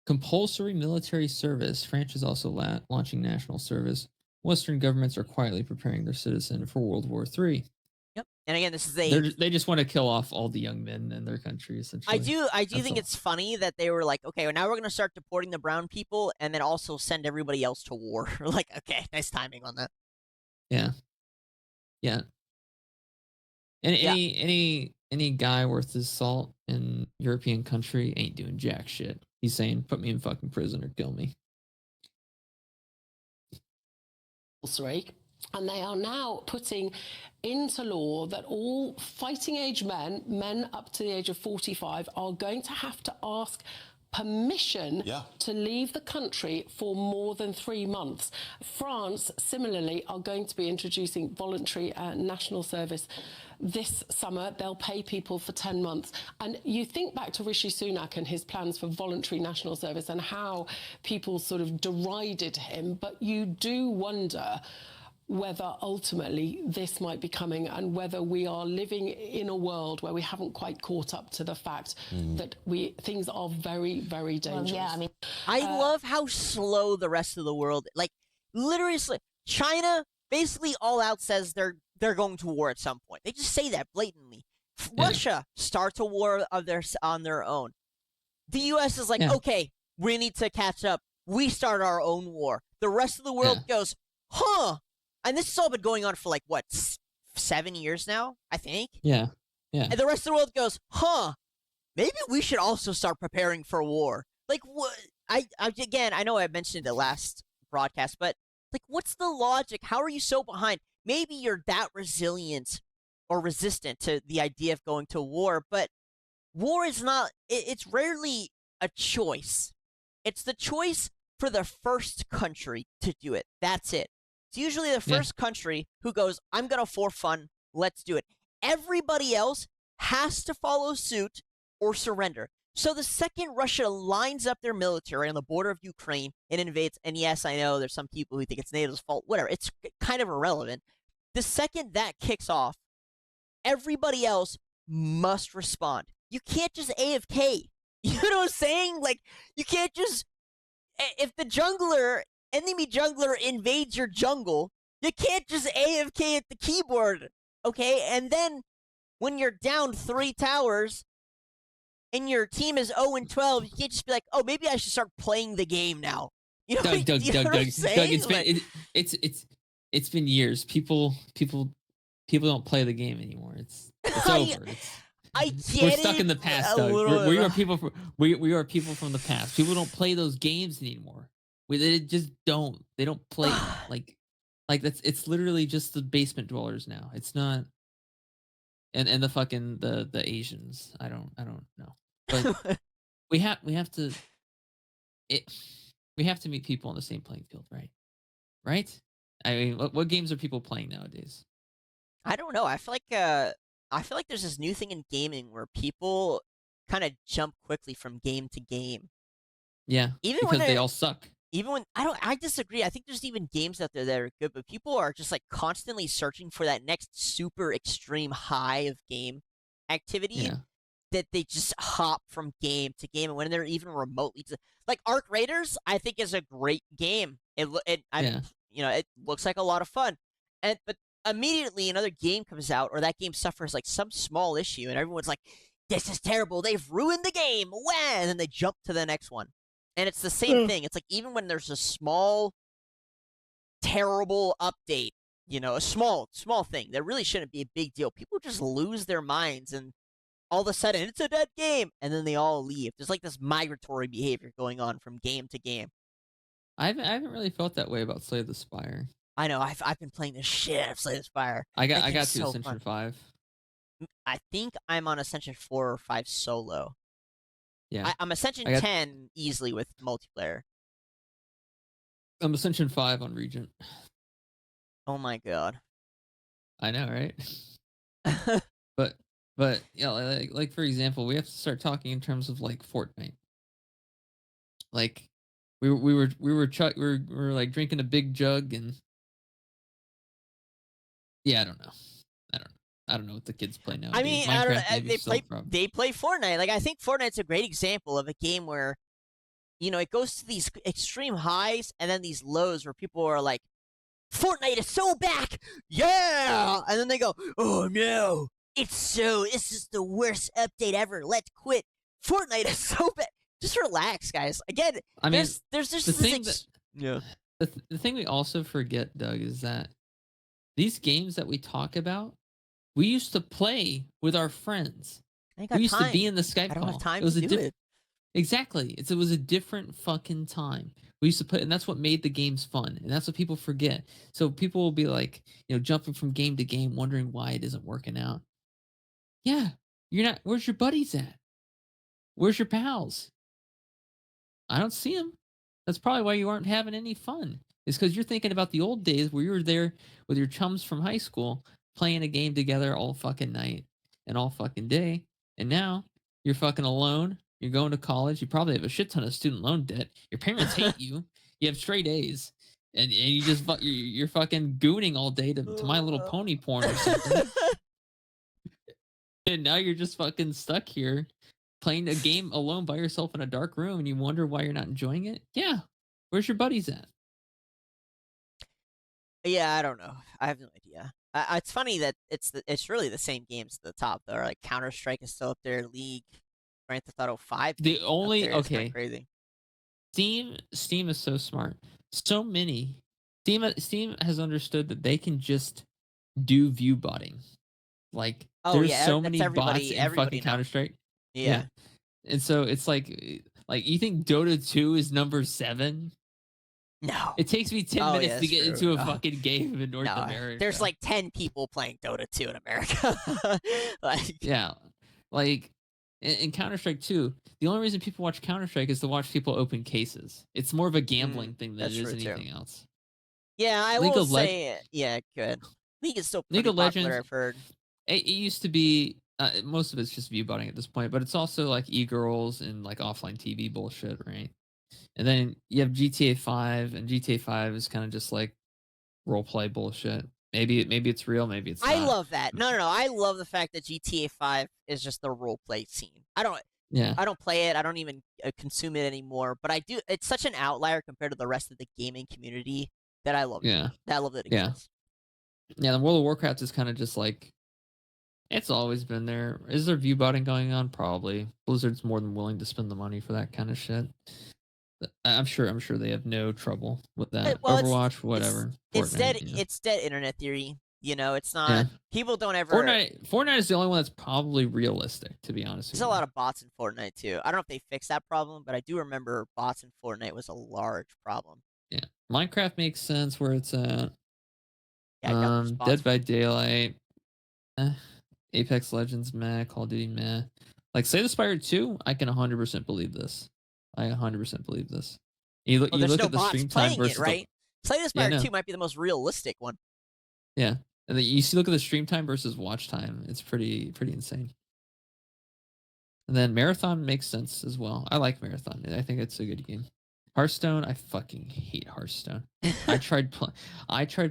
compulsory military service. France is also launching national service. Western governments are quietly preparing their citizens for World War III. Yep. And again, this is they just want to kill off all the young men in their country, essentially. I do think it's funny that they were like, okay, well, now we're going to start deporting the brown people and then also send everybody else to war. Like, okay, nice timing on that. Yeah. Yeah. And any guy worth his salt in European country ain't doing jack shit. He's saying, put me in fucking prison or kill me. And they are now putting into law that all fighting age men up to the age of 45, are going to have to ask permission to leave the country for more than 3 months. France, similarly, are going to be introducing voluntary national service this summer. They'll pay people for 10 months. And you think back to Rishi Sunak and his plans for voluntary national service and how people sort of derided him, but you do wonder whether ultimately this might be coming and whether we are living in a world where we haven't quite caught up to the fact that things are very, very dangerous. Well, yeah, I mean, I love how slow the rest of the world, like literally, China basically all out says they're going to war at some point. They just say that blatantly. Yeah. Russia starts a war of on their own. The U.S. is like, Yeah. okay, we need to catch up. We start our own war. The rest of the world goes, huh? And this has all been going on for like, what, 7 years now, I think? Yeah. Yeah. And the rest of the world goes, huh? Maybe we should also start preparing for war. Like, what? Again, I know I mentioned it last broadcast, but like, what's the logic? How are you so behind? Maybe you're that resilient or resistant to the idea of going to war, but war is not, it's rarely a choice. It's the choice for the first country to do it. That's it. It's usually the first country who goes, I'm going to for fun, let's do it. Everybody else has to follow suit or surrender. So the second Russia lines up their military on the border of Ukraine and invades, and yes, I know there's some people who think it's NATO's fault, whatever, it's kind of irrelevant. The second that kicks off, everybody else must respond. You can't just AFK. You know what I'm saying? Like, you can't just, if the enemy jungler invades your jungle, you can't just AFK at the keyboard, okay? And then when you're down 3 towers and your team is 0-12, you can't just be like, oh, maybe I should start playing the game now. You know, Doug, Doug. It's been years. People don't play the game anymore. It's over. I get We're stuck in the past, Doug. We are people from the past. People don't play those games anymore. They just don't. They don't play like that's. It's literally just the basement dwellers now. It's not. And the fucking the Asians. I don't know. But we have to meet people on the same playing field, right? Right? I mean, what games are people playing nowadays? I don't know. I feel like there's this new thing in gaming where people kind of jump quickly from game to game. Yeah, Even because when they all suck. Even when I disagree. I think there's even games out there that are good, but people are just like constantly searching for that next super extreme high of game activity that they just hop from game to game. And when they're even remotely like Arc Raiders, I think is a great game. It looks like a lot of fun, but immediately another game comes out or that game suffers like some small issue and everyone's like, this is terrible, they've ruined the game, wah! And then they jump to the next one. And it's the same thing. It's like even when there's a small terrible update, a small thing that really shouldn't be a big deal, people just lose their minds and all of a sudden it's a dead game and then they all leave. There's like this migratory behavior going on from game to game. I haven't really felt that way about Slay the Spire. I know. I've been playing the shit out of Slay the Spire. I got to so Ascension 5. I think I'm on Ascension 4 or 5 solo. Yeah. I'm Ascension 10 easily with multiplayer. I'm Ascension 5 on Regent. Oh my god. I know, right? but yeah, like for example, we have to start talking in terms of like Fortnite. Like we were like drinking a big jug and yeah, I don't know. I don't know what the kids play now. I mean, I don't know. They play Fortnite. Like I think Fortnite's a great example of a game where, it goes to these extreme highs and then these lows where people are like, Fortnite is so back, yeah, and then they go, oh no, this is the worst update ever. Let's quit. Fortnite is so bad. Just relax, guys. Again, I mean, there's just the this thing the thing we also forget, Doug, is that these games that we talk about, we used to play with our friends. We used to be in the Skype I don't call. have time it was to do it. Exactly. It was a different fucking time. We used to play, and that's what made the games fun. And that's what people forget. So people will be like, jumping from game to game, wondering why it isn't working out. Yeah, you're not. Where's your buddies at? Where's your pals? I don't see them. That's probably why you aren't having any fun. It's because you're thinking about the old days where you were there with your chums from high school playing a game together all fucking night and all fucking day. And now you're fucking alone. You're going to college. You probably have a shit ton of student loan debt. Your parents hate you. You have straight A's. and you just you're fucking gooning all day to My Little Pony porn or something, and now you're just fucking stuck here playing a game alone by yourself in a dark room, and you wonder why you're not enjoying it. Yeah, where's your buddies at? Yeah, I don't know. I have no idea. It's funny that it's really the same games at the top though. Like Counter-Strike is still up there, League, Grand Theft Auto 5. The only It's kinda okay, crazy. Steam is so smart. So many Steam has understood that they can just do view botting. Like Oh there's yeah, so that's many bots everybody. in Everybody fucking now. Counter Strike. Yeah. And so it's like you think Dota 2 is number 7? No. It takes me 10 Oh, minutes yeah, to that's get true. into a No. fucking game in North No. America. There's like 10 people playing Dota 2 in America. Like yeah, like in Counter Strike 2, the only reason people watch Counter Strike is to watch people open cases. It's more of a gambling thing than that's it is true, too. anything else. yeah, I League will of Leg- say yeah, good. League is still League pretty of popular, Legends- I've heard. It used to be most of it's just view botting at this point, but it's also like e-girls and like offline TV bullshit, right? And then you have GTA 5, and GTA 5 is kind of just like role play bullshit. Maybe it's real, maybe it's not. I love that. No. I love the fact that GTA 5 is just the role play scene. I don't play it. I don't even consume it anymore. But I do. It's such an outlier compared to the rest of the gaming community that I love. Yeah. That I love that it Yeah. exists. Yeah, the World of Warcraft is kind of just like it's always been there. Is there view botting going on? Probably. Blizzard's more than willing to spend the money for that kind of shit. I'm sure they have no trouble with that. Well, Overwatch, whatever. It's dead. Fortnite, It's dead internet theory. It's not. Yeah. People don't ever. Fortnite is the only one that's probably realistic, to be honest with There's you. a lot of bots in Fortnite too. I don't know if they fixed that problem, but I do remember bots in Fortnite was a large problem. Yeah. Minecraft makes sense where it's at. Yeah, I got those bots. Dead by Daylight. Apex Legends, meh. Call of Duty, meh. Like Slay the Spire 2, I can 100% believe this. I 100% believe this. You look There's no at the bots stream time playing versus it, right? Slay the Spire no. 2 might be the most realistic one. Yeah. And then look at the stream time versus watch time. It's pretty insane. And then Marathon makes sense as well. I like Marathon. I think it's a good game. Hearthstone, I fucking hate Hearthstone. I tried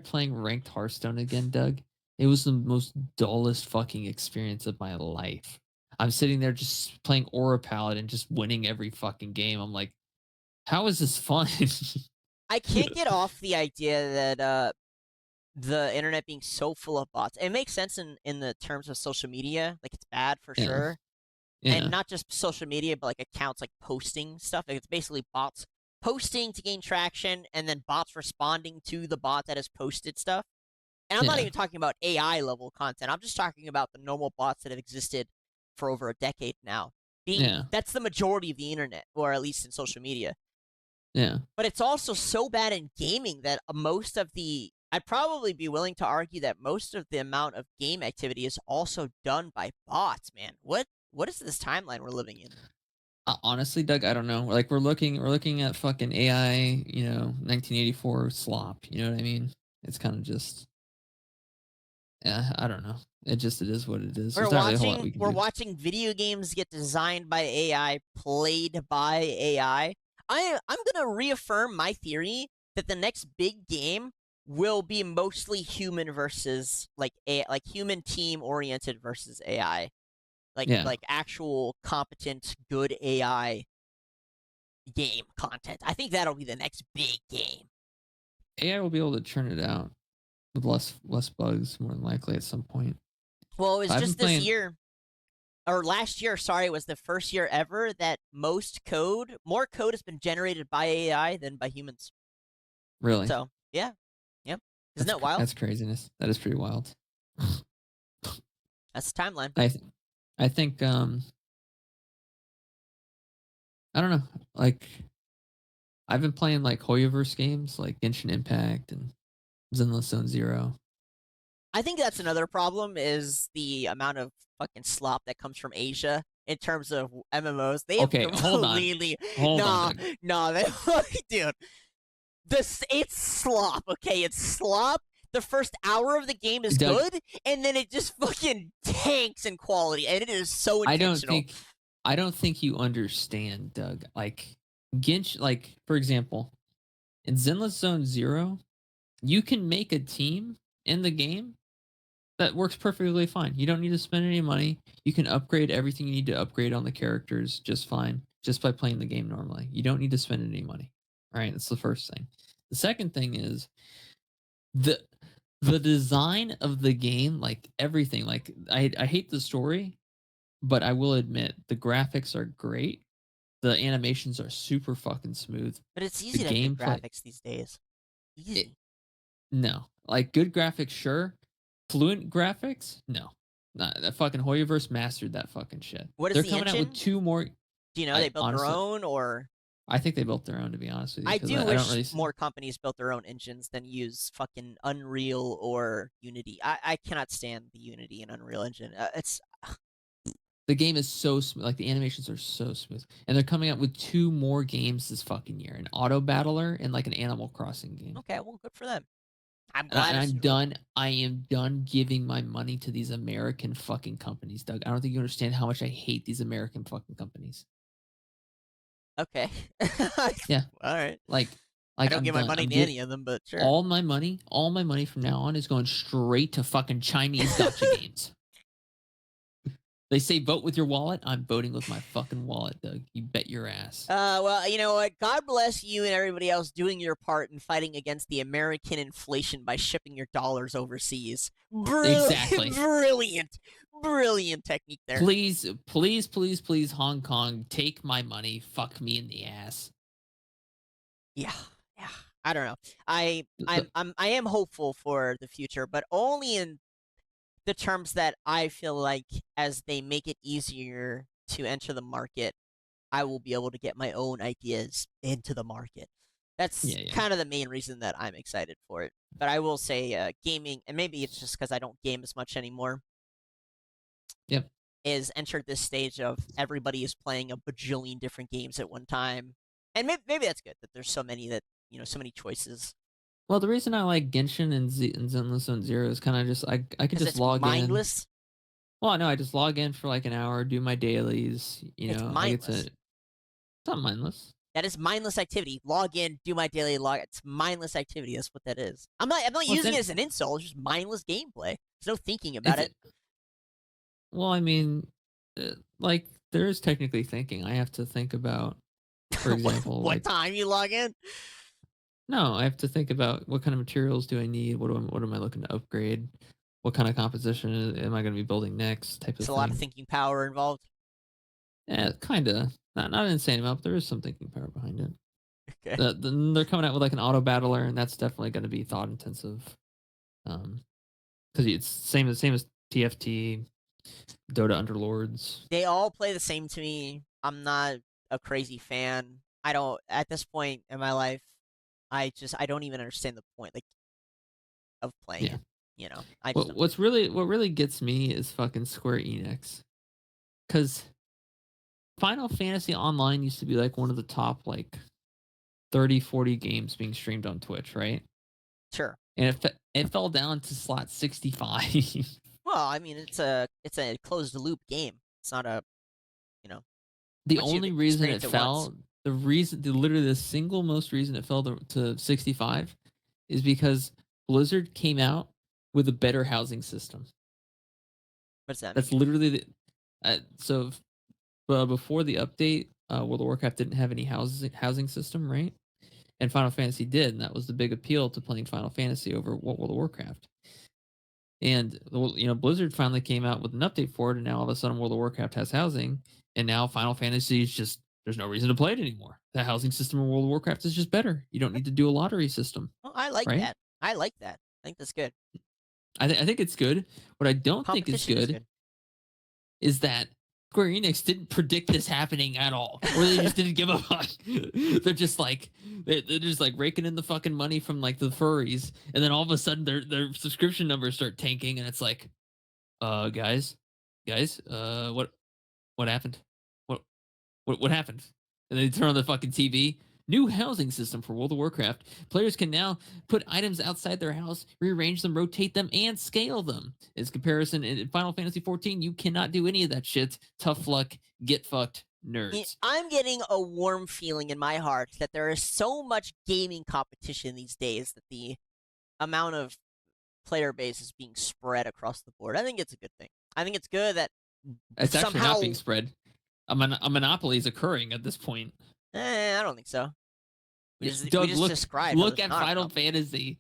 playing ranked Hearthstone again, Doug. It was the most dullest fucking experience of my life. I'm sitting there just playing Aura Paladin, just winning every fucking game. I'm like, how is this fun? I can't get off the idea that the internet being so full of bots. It makes sense in the terms of social media. Like, it's bad for sure. Yeah. And not just social media, but like accounts like posting stuff. Like, it's basically bots posting to gain traction, and then bots responding to the bot that has posted stuff. And I'm not even talking about AI level content. I'm just talking about the normal bots that have existed for over a decade now. That's the majority of the internet, or at least in social media. Yeah. But it's also so bad in gaming that I'd probably be willing to argue that most of the amount of game activity is also done by bots, man. What is this timeline we're living in? Honestly, Doug, I don't know. Like we're looking at fucking AI, 1984 slop. You know what I mean? It's kind of just, I don't know. It is what it is. We're watching video games get designed by AI, played by AI. I'm gonna reaffirm my theory that the next big game will be mostly human versus like human team oriented versus AI. Like actual competent, good AI game content. I think that'll be the next big game. AI will be able to churn it out with less bugs, more than likely at some point. Well, it was just this year, or last year, sorry, was the first year ever that more code has been generated by AI than by humans. Really? So, yeah. Yep. Isn't that wild? That's craziness. That is pretty wild. That's the timeline. I think I don't know. Like I've been playing like Hoyoverse games like Genshin Impact and Zenless Zone Zero. I think that's another problem is the amount of fucking slop that comes from Asia in terms of MMOs. They have completely Hold on. Dude. It's slop, okay? It's slop. The first hour of the game is good, and then it just fucking tanks in quality, and it is so intentional. I don't think you understand, Doug. Like Genshin, like for example, In Zenless Zone Zero, you can make a team in the game that works perfectly fine. You don't need to spend any money. You can upgrade everything you need to upgrade on the characters just fine, just by playing the game normally. You don't need to spend any money. All right, that's the first thing. The second thing is the design of the game, like everything. Like I hate the story, but I will admit the graphics are great. The animations are super fucking smooth. But it's easy to have good graphics these days. Easy. No, like good graphics, sure. Fluent graphics, no. Nah, that fucking Hoyoverse mastered that fucking shit. What is They're the coming out with engine? 2 more. Do you know they built honestly, their own, or? I think they built their own, to be honest with you. I 'cause do I wish don't really more companies built their own engines than use fucking Unreal or Unity. I cannot stand the Unity and Unreal engine. It's The game is so smooth. Like the animations are so smooth, and they're coming out with 2 more games this fucking year: an Auto Battler and like an Animal Crossing game. okay. Well, good for them. I'm And, glad. I'm done. I am done giving my money to these American fucking companies, Doug. I don't think you understand how much I hate these American fucking companies. Okay. Yeah. All right. Like I don't I'm give my done. money I'm to any of them, but sure. all my money from now on is going straight to fucking Chinese gotcha games. They say vote with your wallet. I'm voting with my fucking wallet, Doug. You bet your ass. Well, you know what? God bless you and everybody else doing your part in fighting against the American inflation by shipping your dollars overseas. Exactly. Brilliant technique there. Please, please, please, please, Hong Kong, take my money. Fuck me in the ass. Yeah. I don't know. I am hopeful for the future, but only in the terms that I feel like as they make it easier to enter the market, I will be able to get my own ideas into the market. That's kind of the main reason that I'm excited for it. But I will say gaming, and maybe it's just because I don't game as much anymore, is entered this stage of everybody is playing a bajillion different games at one time. And maybe that's good, that there's so many that, so many choices. Well, the reason I like Genshin and Zenless Zone Zero is kind of just I could just log mindless? in. Well, no, I just log in for like an hour, do my dailies. It's mindless. It's not mindless. That is mindless activity. Log in, do my daily log. It's mindless activity. That's what that is. I'm not using it as an insult. It's just mindless gameplay. There's no thinking about it. Well, I mean, like there is technically thinking. I have to think about, for example, what time you log in. No, I have to think about what kind of materials do I need. What am I looking to upgrade? What kind of composition am I going to be building next? Type of thing. There's a lot of thinking power involved. Yeah, kind of. Not an insane amount, but there is some thinking power behind it. Okay. They're coming out with like an auto battler, and that's definitely going to be thought intensive. Because it's same as TFT, Dota Underlords. They all play the same to me. I'm not a crazy fan. I don't at this point in my life. I don't even understand the point of playing it. What really gets me is fucking Square Enix, because Final Fantasy Online used to be like one of the top like 30-40 games being streamed on Twitch, right? Sure. And it fell down to slot 65. Well, I mean, it's a closed loop game. It's not a, The only reason it fell, literally the single most reason it fell to 65 is because Blizzard came out with a better housing system. What's that? That's literally before the update, World of Warcraft didn't have any housing system, right? And Final Fantasy did, and that was the big appeal to playing Final Fantasy over World of Warcraft. And Blizzard finally came out with an update for it, and now all of a sudden World of Warcraft has housing, and now Final Fantasy is just there's no reason to play it anymore. The housing system in World of Warcraft is just better. You don't need to do a lottery system. Oh, I like that. I like that. I think that's good. I think it's good. What I don't think is good is that Square Enix didn't predict this happening at all, or they just didn't give a fuck. They're just like raking in the fucking money from like the furries, and then all of a sudden their subscription numbers start tanking, and it's like, guys, what happened? What happened? And they turn on the fucking TV. New housing system for World of Warcraft. Players can now put items outside their house, rearrange them, rotate them, and scale them. As comparison, in Final Fantasy XIV, you cannot do any of that shit. Tough luck. Get fucked. nerds. I'm getting a warm feeling in my heart that there is so much gaming competition these days that the amount of player base is being spread across the board. I think it's a good thing. I think it's good that It's actually somehow not being spread. A monopoly is occurring at this point. I don't think so. We Doug, just described. look at Final Fantasy.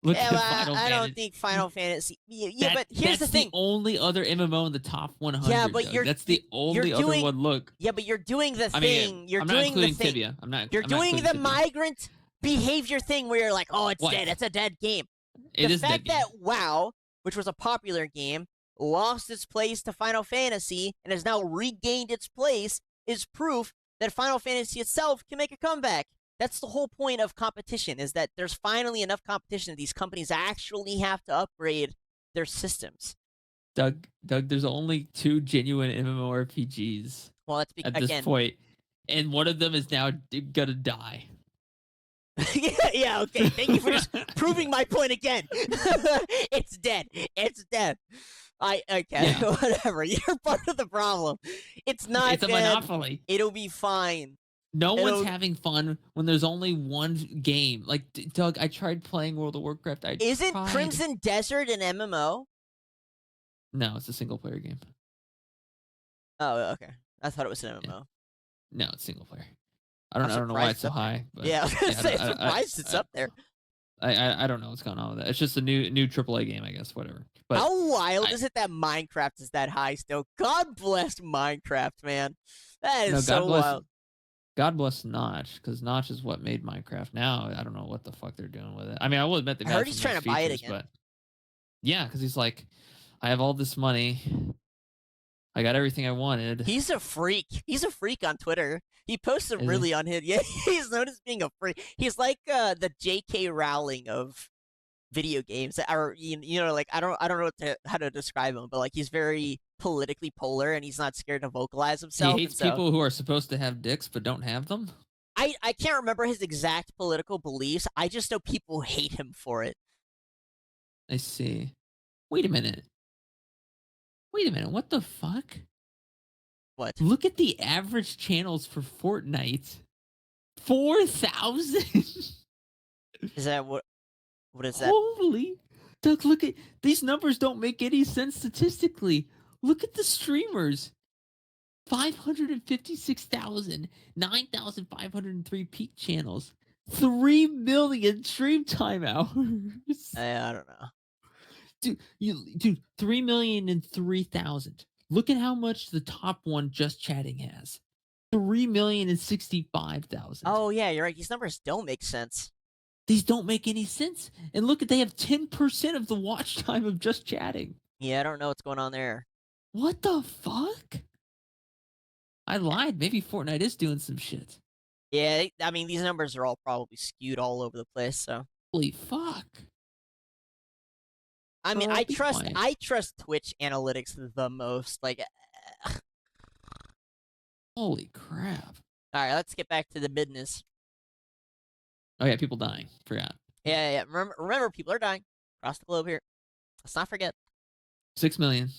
Look Yeah, at well, Final I Fantasy. don't think Final Fantasy. Yeah, but here's the that's thing. the only other MMO in the top 100. Yeah, but Doug. That's the only other doing, one. Look. Yeah, but you're doing the I thing. mean, You're I'm doing not the including thing. Tibia. I'm not. You're I'm not doing the Tibia. migrant behavior thing where you're like, oh, it's What? dead. It's a dead game. It The is fact dead game. that WoW, which was a popular game, lost its place to Final Fantasy and has now regained its place is proof that Final Fantasy itself can make a comeback. That's the whole point of competition, is that there's finally enough competition that these companies actually have to upgrade their systems. Doug, there's only 2 genuine MMORPGs Well, that's at this point, and one of them is now gonna die. yeah, okay. Thank you for just proving my point again. It's dead. It's dead. Whatever. You're part of the problem. It's not It's a dead. monopoly. It'll be fine. No one's having fun when there's only one game. Like, Doug, I tried playing World of Warcraft. Isn't tried. Crimson Desert an MMO? No, it's a single player game. Oh, okay. I thought it was an MMO. No, it's single player. I don't know why it's so high. But Yeah, I was gonna say, I- surprised it's up there. I don't know what's going on with that. It's just a new AAA game, I guess. Whatever. But How wild is it that Minecraft is that high still? God bless Minecraft, man. That is so wild. God bless Notch, because Notch is what made Minecraft. Now I don't know what the fuck they're doing with it. I mean, I will admit I heard he's trying to buy it again. But yeah, because he's like, I have all this money. I got everything I wanted. He's a freak. He's a freak on Twitter. He posts some really unhinged. Yeah, he's known as being a freak. He's like the J.K. Rowling of video games. Or you know, like I don't know how to describe him, but like he's very politically polar and he's not scared to vocalize himself. He hates people who are supposed to have dicks but don't have them. I can't remember his exact political beliefs. I just know people hate him for it. I see. Wait a minute. What the fuck? What? Look at the average channels for Fortnite. 4,000. Is that what is that? Holy. Doug, look at these numbers. Don't make any sense statistically. Look at the streamers. 556,000, 9,503 peak channels, 3 million stream time hours. I don't know. Dude, 3,003,000. Look at how much the top one, Just Chatting, has. 3,065,000. Oh yeah, you're right. These numbers don't make sense. These don't make any sense. And look at, they have 10% of the watch time of Just Chatting. Yeah, I don't know what's going on there. What the fuck? I lied. Maybe Fortnite is doing some shit. Yeah, I mean, these numbers are all probably skewed all over the place, so. Holy fuck. I mean, Oh, I be trust quiet. Twitch analytics the most. Like, Holy crap. all right, let's get back to the business. Oh yeah, people dying. Forgot. Yeah. Remember, people are dying across the globe here. Let's not forget. 6 million.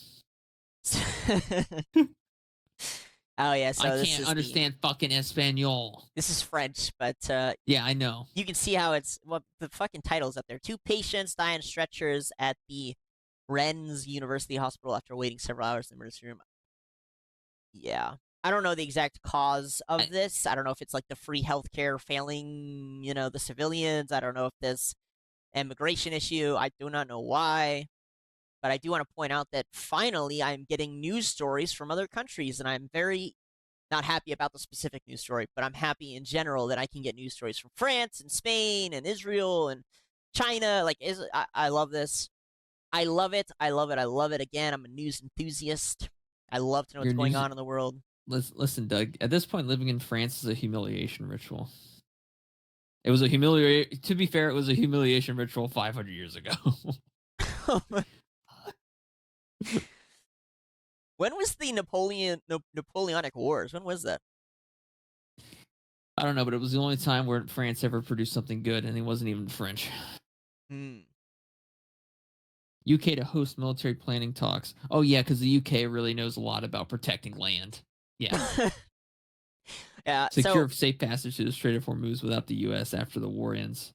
Oh yeah, so I can't understand fucking Espanol. This is French, but Yeah, I know. you can see how it's the fucking title's up there. 2 patients die on stretchers at the Rennes University Hospital after waiting several hours in the emergency room. Yeah. I don't know the exact cause of this. I don't know if it's like the free healthcare failing, the civilians. I don't know if this immigration issue. I do not know why. But I do want to point out that finally I'm getting news stories from other countries, and I'm very not happy about the specific news story, but I'm happy in general that I can get news stories from France and Spain and Israel and China. Like, I love this. I love it. I love it. I love it. Again, I'm a news enthusiast. I love to know what's going on in the world. Listen, Doug. At this point, living in France is a humiliation ritual. It was a humiliation. To be fair, it was a humiliation ritual 500 years ago. When was the Napoleonic Wars? When was that? I don't know, but it was the only time where France ever produced something good, and it wasn't even French. UK to host military planning talks. Oh yeah, because the UK really knows a lot about protecting land. Yeah. Yeah, Secure safe passage to the Strait of Hormuz without the U.S. after the war ends.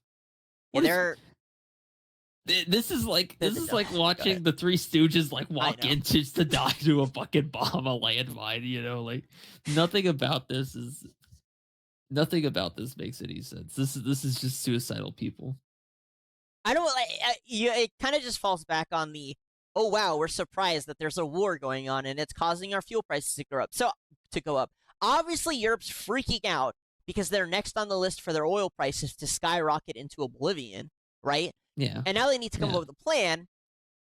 This is like watching the Three Stooges like walk in just to die to a fucking bomb, a landmine. You know, like nothing about this makes any sense. This is just suicidal people. I don't like. It kind of just falls back on the, oh wow, we're surprised that there's a war going on and it's causing our fuel prices to go up. Obviously, Europe's freaking out because they're next on the list for their oil prices to skyrocket into oblivion, right? Yeah. And now they need to come up with a plan.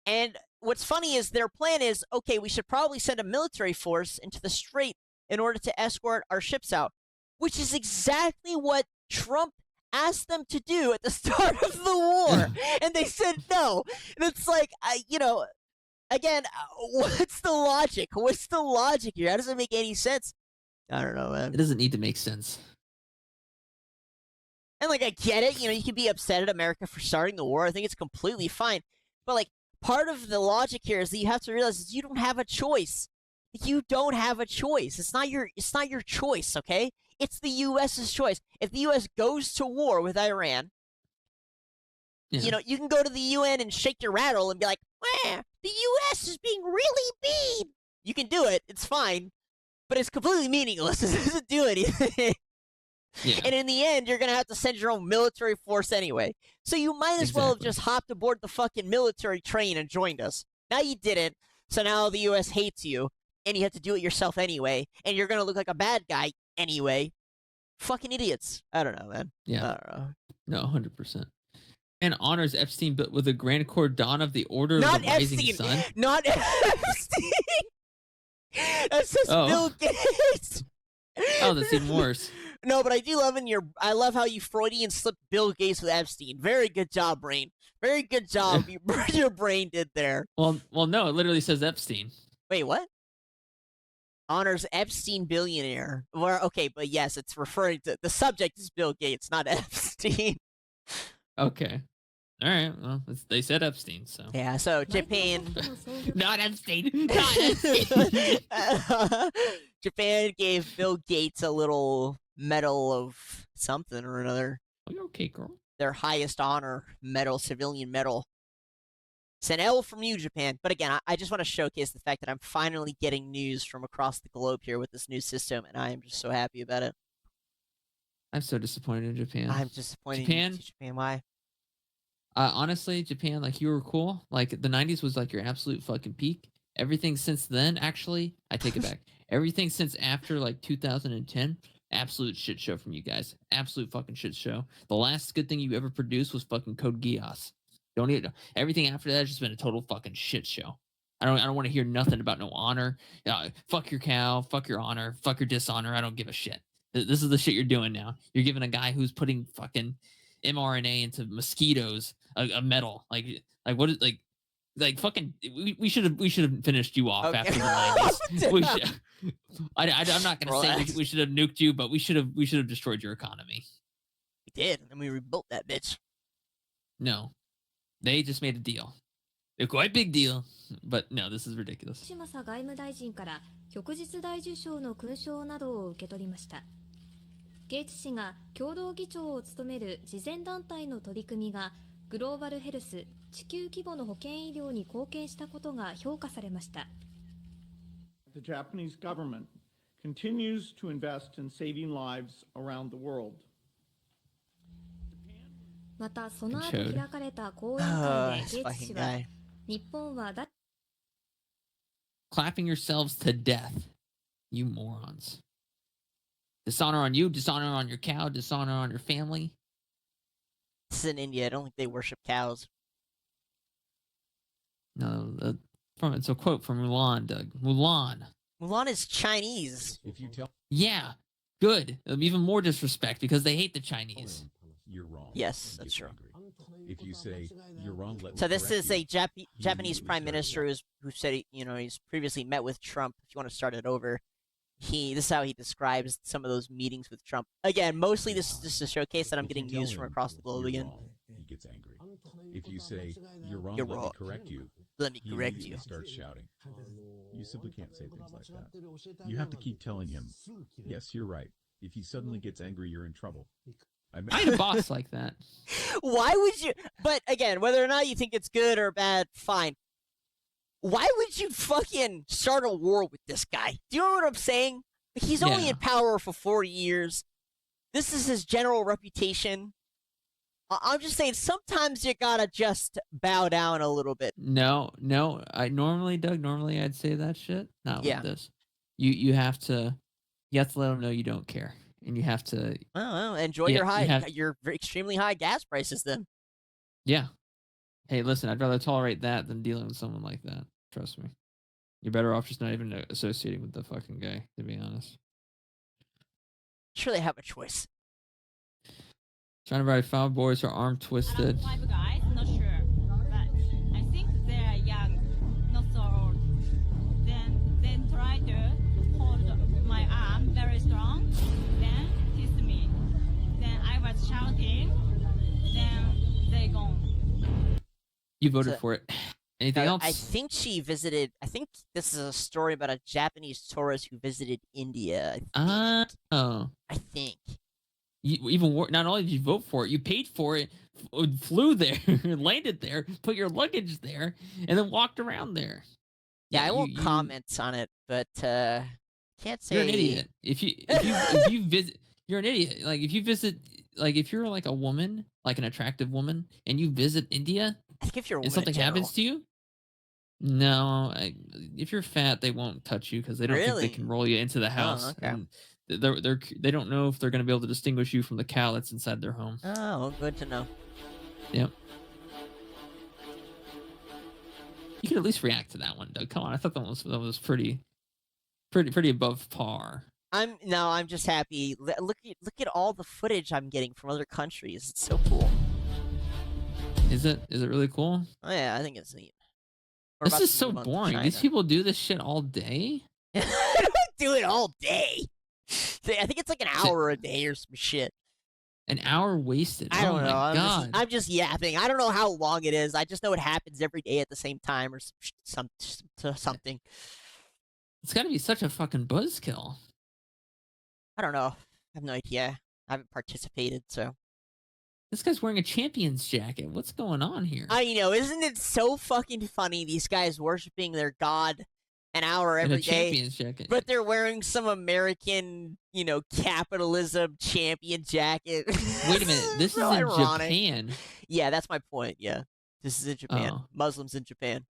And what's funny is their plan is, okay, we should probably send a military force into the Strait in order to escort our ships out, which is exactly what Trump asked them to do at the start of the war. And they said no. And it's like, again, what's the logic? What's the logic here? How does it make any sense? I don't know, man. It doesn't need to make sense. And, like, I get it. You can be upset at America for starting the war. I think it's completely fine. But, like, part of the logic here is that you have to realize is you don't have a choice. You don't have a choice. It's not your choice, okay? It's the U.S.'s choice. If the U.S. goes to war with Iran, you can go to the UN and shake your rattle and be like, the U.S. is being really mean. You can do it. It's fine. But it's completely meaningless. It doesn't do anything. Yeah. And in the end, you're going to have to send your own military force anyway. So you might as well have just hopped aboard the fucking military train and joined us. Now you didn't. So now the U.S. hates you, and you have to do it yourself anyway, and you're going to look like a bad guy anyway. Fucking idiots. I don't know, man. Yeah. I don't know. No, 100%. And honors Epstein, but with a Grand Cordon of the Order of the Rising Sun. Not Epstein. That's just Bill Gates. Oh, that's even worse. No, but I do love I love how you Freudian slipped Bill Gates with Epstein. Very good job, brain. Very good job your brain did there. Well, no, it literally says Epstein. Wait, what? Honors Epstein billionaire. Okay, but yes, it's referring to the subject is Bill Gates, not Epstein. Okay. All right. Well, they said Epstein, so. Yeah, so Japan. Not Epstein. Not Epstein. Japan gave Bill Gates a little medal of something or another. Are you okay, girl? Their highest honor medal, civilian medal. It's an L from you, Japan. But again, I just want to showcase the fact that I'm finally getting news from across the globe here with this new system, and I am just so happy about it. I'm so disappointed in Japan. I'm disappointed in Japan. Why? Honestly, Japan, like, you were cool. Like, the 90s was like your absolute fucking peak. Everything since then, actually, I take it back. Everything since after like 2010, absolute shit show from you guys. Absolute fucking shit show. The last good thing you ever produced was fucking Code Geass. Don't even. Everything after that has just been a total fucking shit show. I don't want to hear nothing about no honor. Fuck your cow. Fuck your honor. Fuck your dishonor. I don't give a shit. This is the shit you're doing now. You're giving a guy who's putting fucking mRNA into mosquitoes a medal. Like what is like fucking. We should have finished you off after the 90s. We should, I'm not gonna say we should have nuked you, but we should have destroyed your economy. We did, and we rebuilt that bitch. No. They just made a deal. A quite big deal, but no, this is ridiculous. 島佐外務大臣から旭日大綬章の勲章などを受け取りました。ゲイツ氏が共同議長を務める慈善団体の取り組みがグローバルヘルス、地球規模の保健医療に貢献したことが評価されました。The Japanese government continues to invest in saving lives around the world. またその後開かれた講演会でゲイツ氏は日本はClapping yourselves to death, you morons. Dishonor on you, dishonor on your cow, dishonor on your family. This is in India. I don't think they worship cows. No, it's a quote from Mulan, Doug. Mulan. Mulan is Chinese. If you tell Yeah, good. Even more disrespect because they hate the Chinese. You're wrong. Yes, that's true. If you say you're wrong, so this is a Japanese prime minister who said he's previously met with Trump. If you want to start it over, this is how he describes some of those meetings with Trump. Again, mostly this is just to showcase that I'm getting news from across the globe again. He gets angry. If you say you're wrong, you're let wrong. me correct you. Let me correct you. He starts shouting. You simply can't say things like that. You have to keep telling him, yes, you're right. If he suddenly gets angry, you're in trouble. I had a boss like that. Why would you? But again, whether or not you think it's good or bad, fine. Why would you fucking start a war with this guy? Do you know what I'm saying? He's only in power for 40 years. This is his general reputation. I'm just saying, sometimes you gotta just bow down a little bit. No. Normally I'd say that shit. Not with this. You have to let them know you don't care, and you have to. Well, enjoy your extremely high gas prices then. Yeah. Hey, listen, I'd rather tolerate that than dealing with someone like that. Trust me. You're better off just not even associating with the fucking guy, to be honest. Sure, they have a choice. Trying to ride 5 boys are arm twisted. 5 guys, not sure, but I think they're young, not so old. Then try to hold my arm very strong, then kiss me. Then I was shouting, then they gone. You voted for it. Anything else? I think she visited. I think this is a story about a Japanese tourist who visited India. Oh. I think. You even not only did you vote for it, you paid for it, flew there, landed there, put your luggage there, and then walked around there. Yeah, I won't comment on it, but can't say you're an idiot. If you visit, you're an idiot. Like if you visit, like if you're like a woman, like an attractive woman, and you visit India, I think if you're a woman and something happens to you, no, if you're fat, they won't touch you because they don't think they can roll you into the house. Oh, okay. And they don't know if they're going to be able to distinguish you from the cow that's inside their home. Oh, good to know. Yep. You could at least react to that one, Doug. Come on, I thought that was pretty above par. I'm just happy. Look at all the footage I'm getting from other countries. It's so cool. Is it really cool? Oh yeah, I think it's neat. This is so boring. These people do this shit all day. I don't do it all day. I think it's like an hour a day or some shit. An hour wasted. I don't know. God. I'm just yapping. I don't know how long it is. I just know it happens every day at the same time or something. It's got to be such a fucking buzzkill. I don't know. I have no idea. I haven't participated, so. This guy's wearing a Champions jacket. What's going on here? I know. Isn't it so fucking funny? These guys worshiping their god an hour every day. Champions jacket. But they're wearing some American, capitalism champion jacket. Wait a minute. This is in ironic. Japan. Yeah, that's my point. Yeah. This is in Japan. Oh. Muslims in Japan.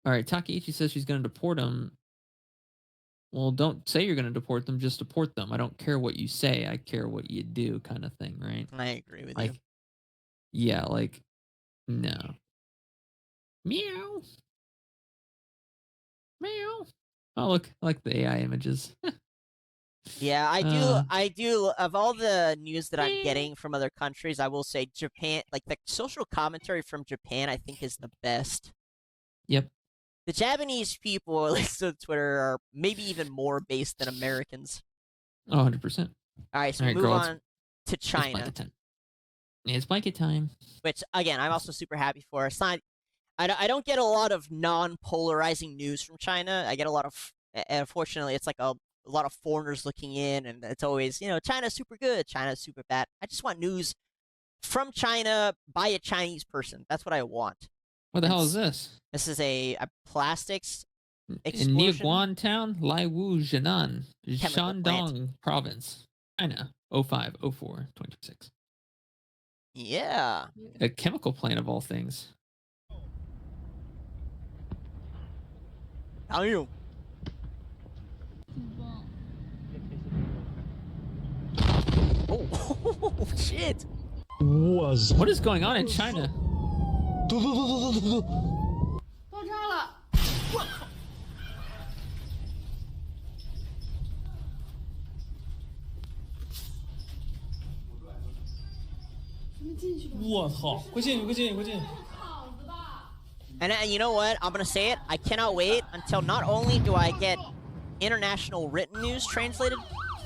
All right. Takaichi says she's going to deport him. Well, don't say you're going to deport them. Just deport them. I don't care what you say. I care what you do, kind of thing, right? I agree with you. Yeah, no. Meow. Meow. Oh, look, I like the AI images. Yeah, I do. Of all the news that I'm getting from other countries, I will say Japan, like the social commentary from Japan, I think is the best. Yep. The Japanese people, at least on Twitter, are maybe even more based than Americans. Oh, 100%. All right, so move on to China. It's blanket time. Which, again, I'm also super happy for. It's not, I don't get a lot of non-polarizing news from China. I get a lot of, unfortunately, it's like a lot of foreigners looking in, and it's always, China's super good, China's super bad. I just want news from China by a Chinese person. That's what I want. What the hell is this? This is a plastics explosion. In Niiguan Town, Laiwu, Jinan, Shandong Province, China, 0504 2026. Yeah. A chemical plant of all things. How are you? Oh, shit. What is going on in China? And you know what? I'm gonna say it. I cannot wait until not only do I get international written news translated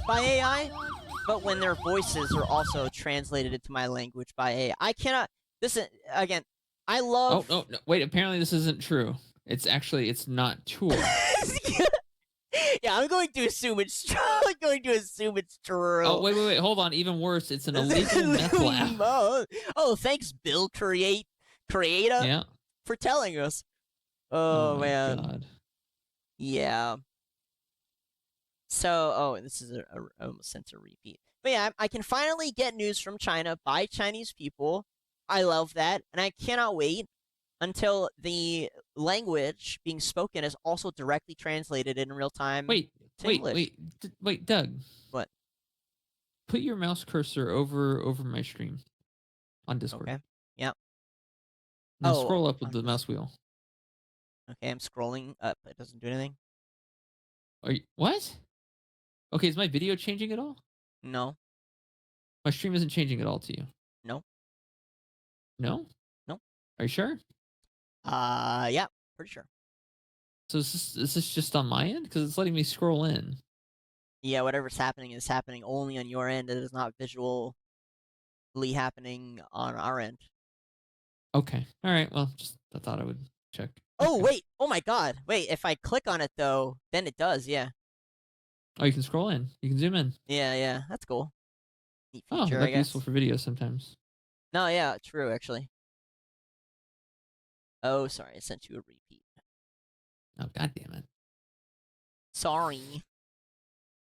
by AI, but when their voices are also translated into my language by AI. I cannot. Listen again. I love. Oh no! Wait. Apparently, this isn't true. It's not true. Yeah, Yeah, I'm going to assume it's true. I'm going to assume it's true. Oh, wait. Hold on. Even worse. It's an illegal meth lab. Oh, thanks, Bill Creator, Yeah. for telling us. Oh, Oh, my man. God. Yeah. So, this is I almost sent a repeat. But yeah, I can finally get news from China by Chinese people. I love that. And I cannot wait until the language being spoken is also directly translated in real time. Wait, Doug. What? Put your mouse cursor over my stream on Discord. Okay. Yep. Now scroll up with the mouse wheel. Okay, I'm scrolling up. It doesn't do anything. What? Okay, is my video changing at all? No. My stream isn't changing at all to you. No. No? No. Are you sure? Yeah, pretty sure. So is this just on my end? Because it's letting me scroll in. Yeah, whatever's happening is happening only on your end. It is not visually happening on our end. Okay. All right. Well, I thought I would check. Oh, Okay. wait. Oh, my God. Wait, if I click on it, though, then it does, yeah. Oh, you can scroll in. You can zoom in. Yeah. That's cool. Neat Oh, feature, I that'd be guess. useful for videos sometimes. No, yeah, true, actually. Oh, sorry. I sent you a repeat. Oh, God damn it. Sorry.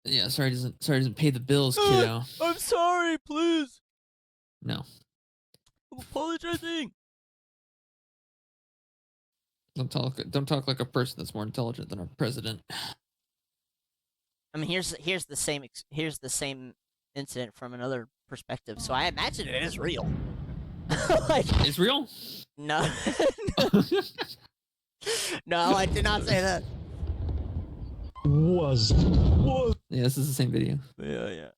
Yeah, sorry it doesn't pay the bills, kiddo. I'm sorry, please. No. I'm apologizing. Don't talk like a person that's more intelligent than our president. I mean, here's the same incident from another perspective. So I imagine it is real. Like, It's real? no, no, I did not say that. Yeah, this is the same video. Yeah.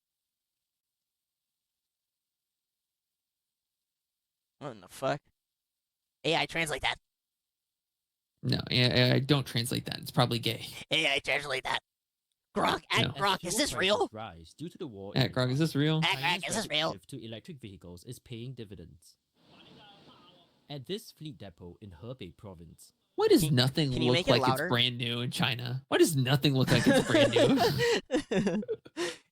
What in the fuck? AI, translate that. No, yeah, I don't translate that. It's probably gay. AI, translate that. Grok, No. Grok, is this real? Rise due to the war Yeah, Grog, is this real? Grok, is this real? shift to electric vehicles is paying dividends. At this fleet depot in Hebei province, Why does nothing can you look make it like it's louder? brand new in China? Why does nothing look like it's brand new?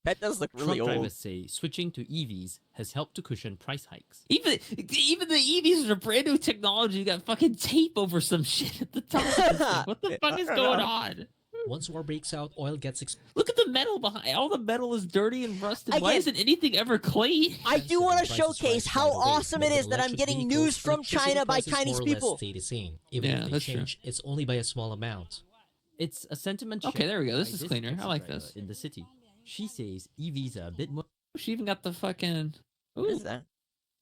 That does look really truck old. drivers say switching to EVs has helped to cushion price hikes. Even the EVs are brand new technology. You got fucking tape over some shit at the top of this thing. What the fuck is going on? Once war breaks out, oil gets Look at the metal behind. All the metal is dirty and rusted. Why Again, isn't anything ever clean? I do want to Prices showcase rise how by the way, awesome it but is that I'm electric getting vehicles, news from electricity China by prices Chinese more or less people. stay the same. Even Yeah, if they that's true. change, it's only by a small amount. It's a sentiment Okay, shared there we go. This by is cleaner. I taxi like driver this. in the city. She says EVs are a bit more She even got the fucking. What Ooh, is that?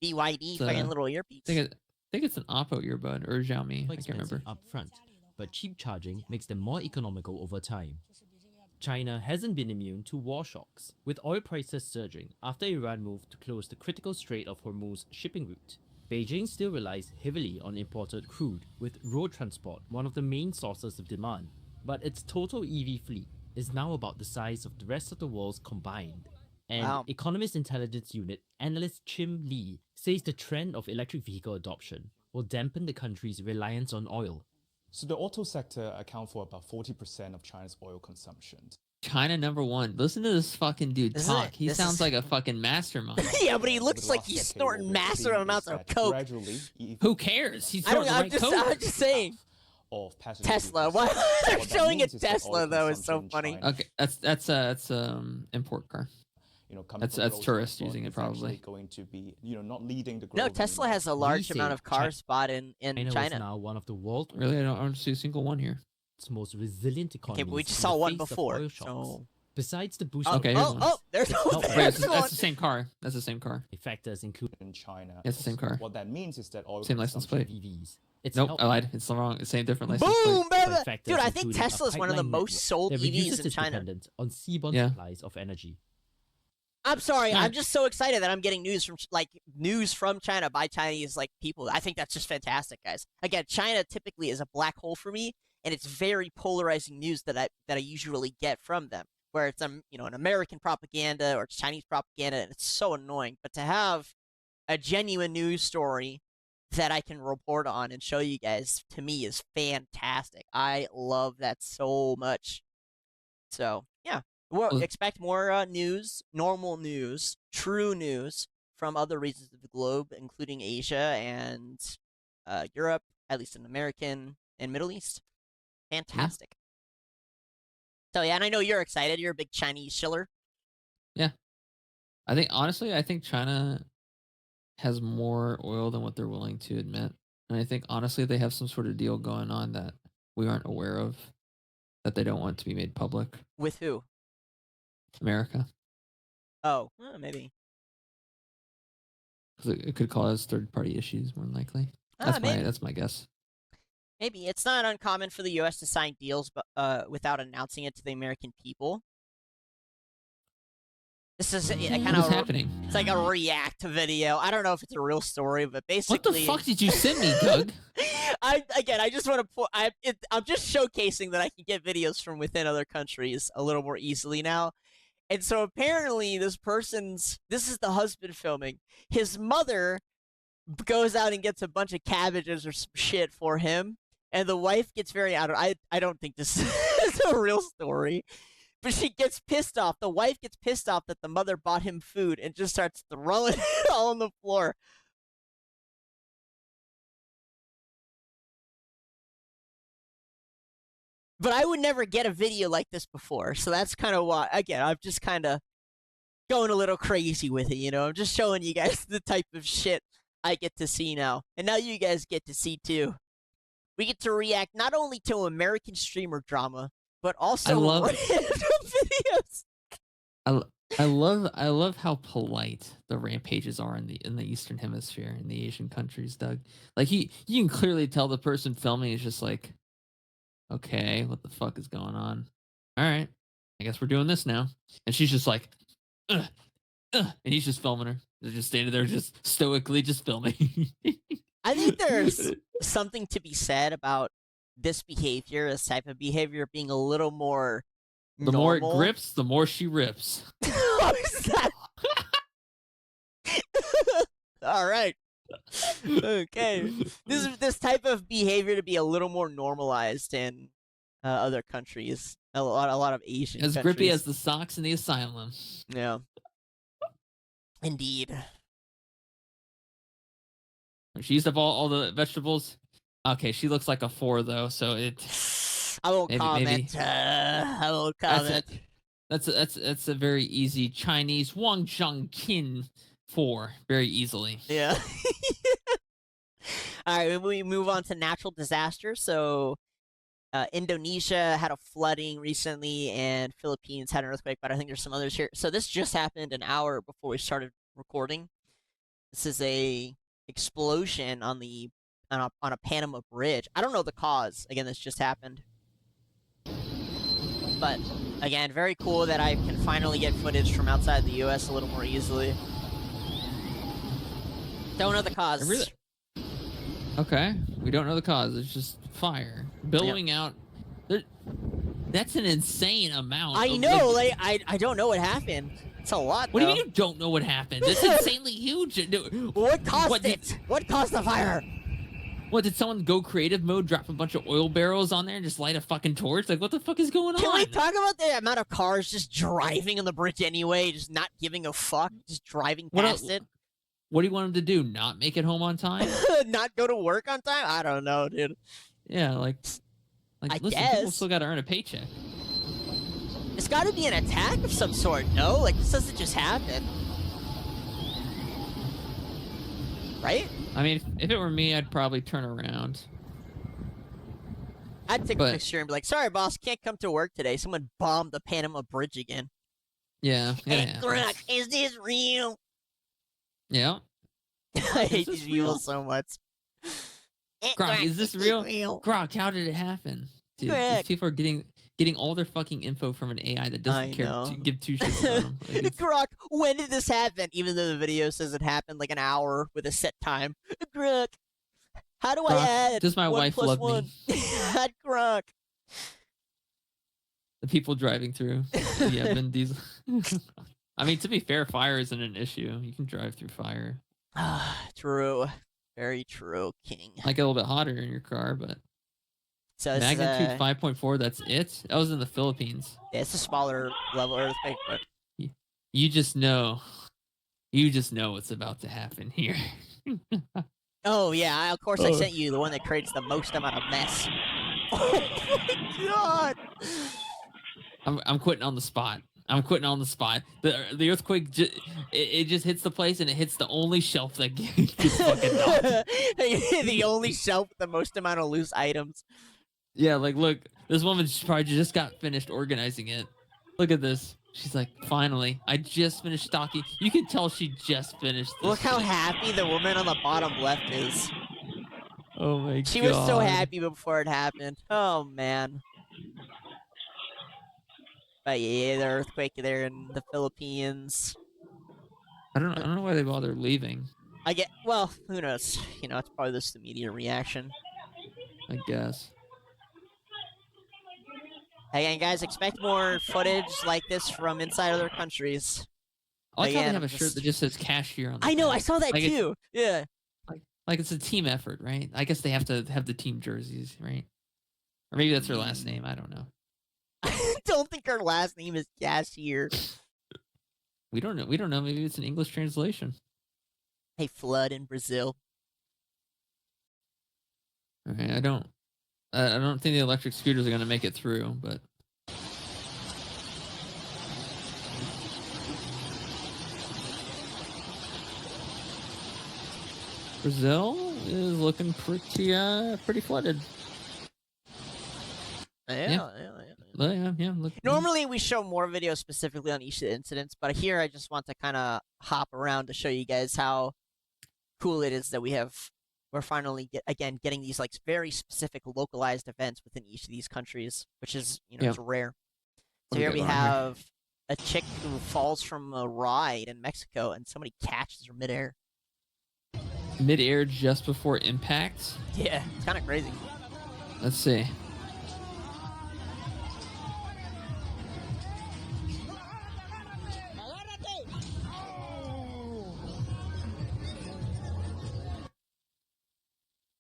BYD, It's, fucking little earpiece. I think it's an Oppo earbud or Xiaomi. I can't expensive remember. upfront, but cheap charging makes them more economical over time. China hasn't been immune to war shocks, with oil prices surging after Iran moved to close the critical Strait of Hormuz shipping route. Beijing still relies heavily on imported crude, with road transport one of the main sources of demand. But its total EV fleet is now about the size of the rest of the world's combined. And Wow. Economist Intelligence Unit analyst Chim Lee says the trend of electric vehicle adoption will dampen the country's reliance on oil. So the auto sector account for about 40% of China's oil consumption. China #1. Listen to this fucking dude This is talk. it. He This sounds is- like a fucking mastermind. Yeah, but he Over looks the like last he's decade, snorting what we're massive seeing amounts is of that coke. gradually, EV Who cares? He's I don't. snorting the I'm right just. coke. I'm just saying. of passenger Tesla. vehicles. Why they're What that showing a means is that Tesla oil though is so consumption in funny. China, Okay, that's import car. coming That's- from that's road tourists transport using it is actually probably. going to be, not leading the growth. No, Tesla has a large amount of cars bought in China is China. now one of the world's Really, I don't see a single one here. most resilient economies. Okay, but we just in saw the one face of before. oil shocks. So. Besides the boost Oh, Okay, here's oh, one. oh, there's It's helped Wait, there's that's one. the same car. That's the same car. factors include in China. That's the same car. What that means is that oil Same license plate. consumption- EVs. It's Nope, helped I lied. It's wrong. It's same different license Boom, plate. baby! factors Dude, I think including a Tesla's one of the pipeline most network sold that EVs reduces in its China. dependence on seaborne Yeah. supplies of energy. I'm sorry, Yeah. I'm just so excited that I'm getting news from China by Chinese people. I think that's just fantastic, guys. Again, China typically is a black hole for me, and it's very polarizing news that I usually get from them, where it's an American propaganda or it's Chinese propaganda, and it's so annoying. But to have a genuine news story that I can report on and show you guys, to me, is fantastic. I love that so much. So yeah, we'll Well- expect more news, normal news, true news from other regions of the globe, including Asia and Europe, at least in American and Middle East. Fantastic. So yeah, and I know you're excited. You're a big Chinese shiller. Yeah. I think China has more oil than what they're willing to admit. And I think honestly they have some sort of deal going on that we aren't aware of, that they don't want to be made public. With who? America. Oh, maybe. Because it could cause third-party issues more than likely. Maybe. That's my guess. Maybe it's not uncommon for the U.S. to sign deals, but without announcing it to the American people. This is kind What's of happening? It's like a react video. I don't know if it's a real story, but basically, What the fuck did you send me, Doug? I just want to I'm just showcasing that I can get videos from within other countries a little more easily now. And so apparently this is the husband filming. His mother goes out and gets a bunch of cabbages or some shit for him, and the wife gets very I don't think this is a real story. But she gets pissed off. The wife gets pissed off that the mother bought him food and just starts throwing it all on the floor. But I would never get a video like this before, so that's kind of why, again, I'm just kind of going a little crazy with it, you know? I'm just showing you guys the type of shit I get to see now. And now you guys get to see, too. We get to react not only to American streamer drama, but also random videos. I love how polite the rampages are in the Eastern Hemisphere, in the Asian countries, Doug. Like you can clearly tell the person filming is just like, okay, what the fuck is going on? All right, I guess we're doing this now. And she's just like, and he's just filming her. They're just standing there, just stoically, just filming. I think there's something to be said about this behavior, this type of behavior, being a little more The normal. more it grips, the more she rips. All right. Okay. This type of behavior to be a little more normalized in other countries. A lot of Asian As countries. grippy as the socks in the asylum. Yeah. Indeed. She used up all the vegetables. Okay, she looks like a 4 though, so it. I won't comment. Maybe. I won't comment. That's a very easy Chinese Wang Zhangqin 4, very easily. Yeah. All right, we move on to natural disasters. So, Indonesia had a flooding recently, and Philippines had an earthquake, but I think there's some others here. So this just happened an hour before we started recording. This is a explosion on a Panama bridge. I don't know the cause. Again, this just happened. But again, very cool that I can finally get footage from outside the U.S. a little more easily. Don't know the cause. Okay, we don't know the cause. It's just fire billowing out. That's an insane amount. I know. I don't know what happened. It's a lot. What do you mean you don't know what happened? That's insanely huge. What caused it? What caused the fire? What, did someone go creative mode, drop a bunch of oil barrels on there, and just light a fucking torch? Like, what the fuck is going on? Can we talk about the amount of cars just driving on the bridge anyway, just not giving a fuck, just driving past it? What do you want them to do? Not make it home on time? Not go to work on time? I don't know, dude. Yeah, like I listen, guess. people still got to earn a paycheck. It's got to be an attack of some sort, no? Like, this doesn't just happen. Right? I mean, if it were me, I'd probably turn around. I'd take a picture and be like, sorry, boss, can't come to work today. Someone bombed the Panama Bridge again. Yeah. Hey, Grok, is this real? Yeah. I hate these people so much. Grok, is this real? Grok, how did it happen? Dude, these people are getting all their fucking info from an AI that doesn't care to give two shits about them. Like, Grok, when did this happen? Even though the video says it happened like an hour with a set time. Grok, how do I add? Does my wife love me? Add Grok. The people driving through. Yeah, Vin Diesel. I mean, to be fair, fire isn't an issue. You can drive through fire. True. Very true, King. Might get a little bit hotter in your car, but So this Magnitude is 5.4. That's it. That was in the Philippines. yeah, it's a smaller level earthquake, but You just know. You just know what's about to happen here. oh yeah, of course I sent you the one that creates the most amount of mess. Oh my god! I'm quitting on the spot. I'm quitting on the spot. The earthquake it just hits the place and it hits the only shelf that gets fucking knocked. The only shelf with the most amount of loose items. Yeah, like look, this woman probably just got finished organizing it. Look at this. She's like, finally, I just finished stocking. You can tell she just finished this. Look how happy the woman on the bottom left is. Oh my god. She was so happy before it happened. Oh man. But yeah, the earthquake there in the Philippines. I don't know why they bother leaving. Well, who knows? You know, it's probably just the media reaction. I guess. Again, guys, expect more footage like this from inside other countries. I like how they Again, have a shirt that just says cashier on the I know, back. I saw that Like too. Yeah. Like it's a team effort, right? I guess they have to have the team jerseys, right? Or maybe that's her last name. I don't know. I don't think her last name is Cashier. We don't know. We don't know. Maybe it's an English translation. Hey, flood in Brazil. Okay, I don't think the electric scooters are gonna make it through, but Brazil is looking pretty flooded. Yeah. Look. Normally, we show more videos specifically on each of the incidents, but here I just want to kind of hop around to show you guys how cool it is that we're finally getting these like very specific localized events within each of these countries, which is it's rare. So here we have a chick who falls from a ride in Mexico, and somebody catches her midair. Midair just before impact. Yeah, it's kind of crazy. Let's see.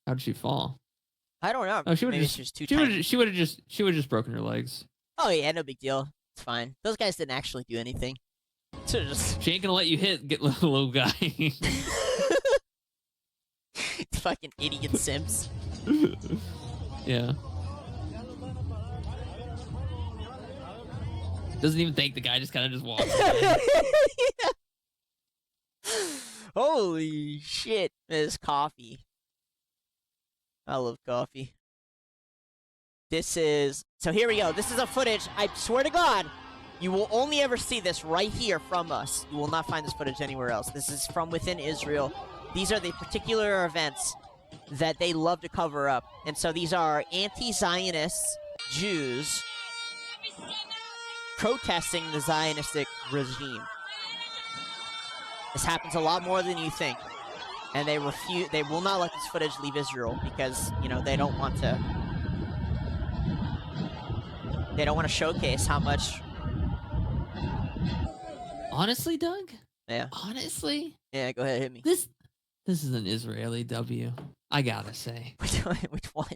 How'd she fall? I don't know. Oh, she would Maybe have she was just too tiny. she would have just broken her legs. Oh yeah, no big deal. It's fine. Those guys didn't actually do anything. So just She ain't gonna let you get little guy. fucking idiot simps. Yeah. Doesn't even thank the guy. Just kind of just walks. Yeah. Holy shit! There's coffee. I love coffee. So here we go. This is a footage. I swear to God, you will only ever see this right here from us. You will not find this footage anywhere else. This is from within Israel. These are the particular events that they love to cover up. And so these are anti-Zionist Jews protesting the Zionistic regime. This happens a lot more than you think. And they will not let this footage leave Israel because, they don't want to showcase how much. Honestly, Doug? Yeah. Honestly? Yeah, go ahead, hit me. This is an Israeli W. I gotta say. Which one?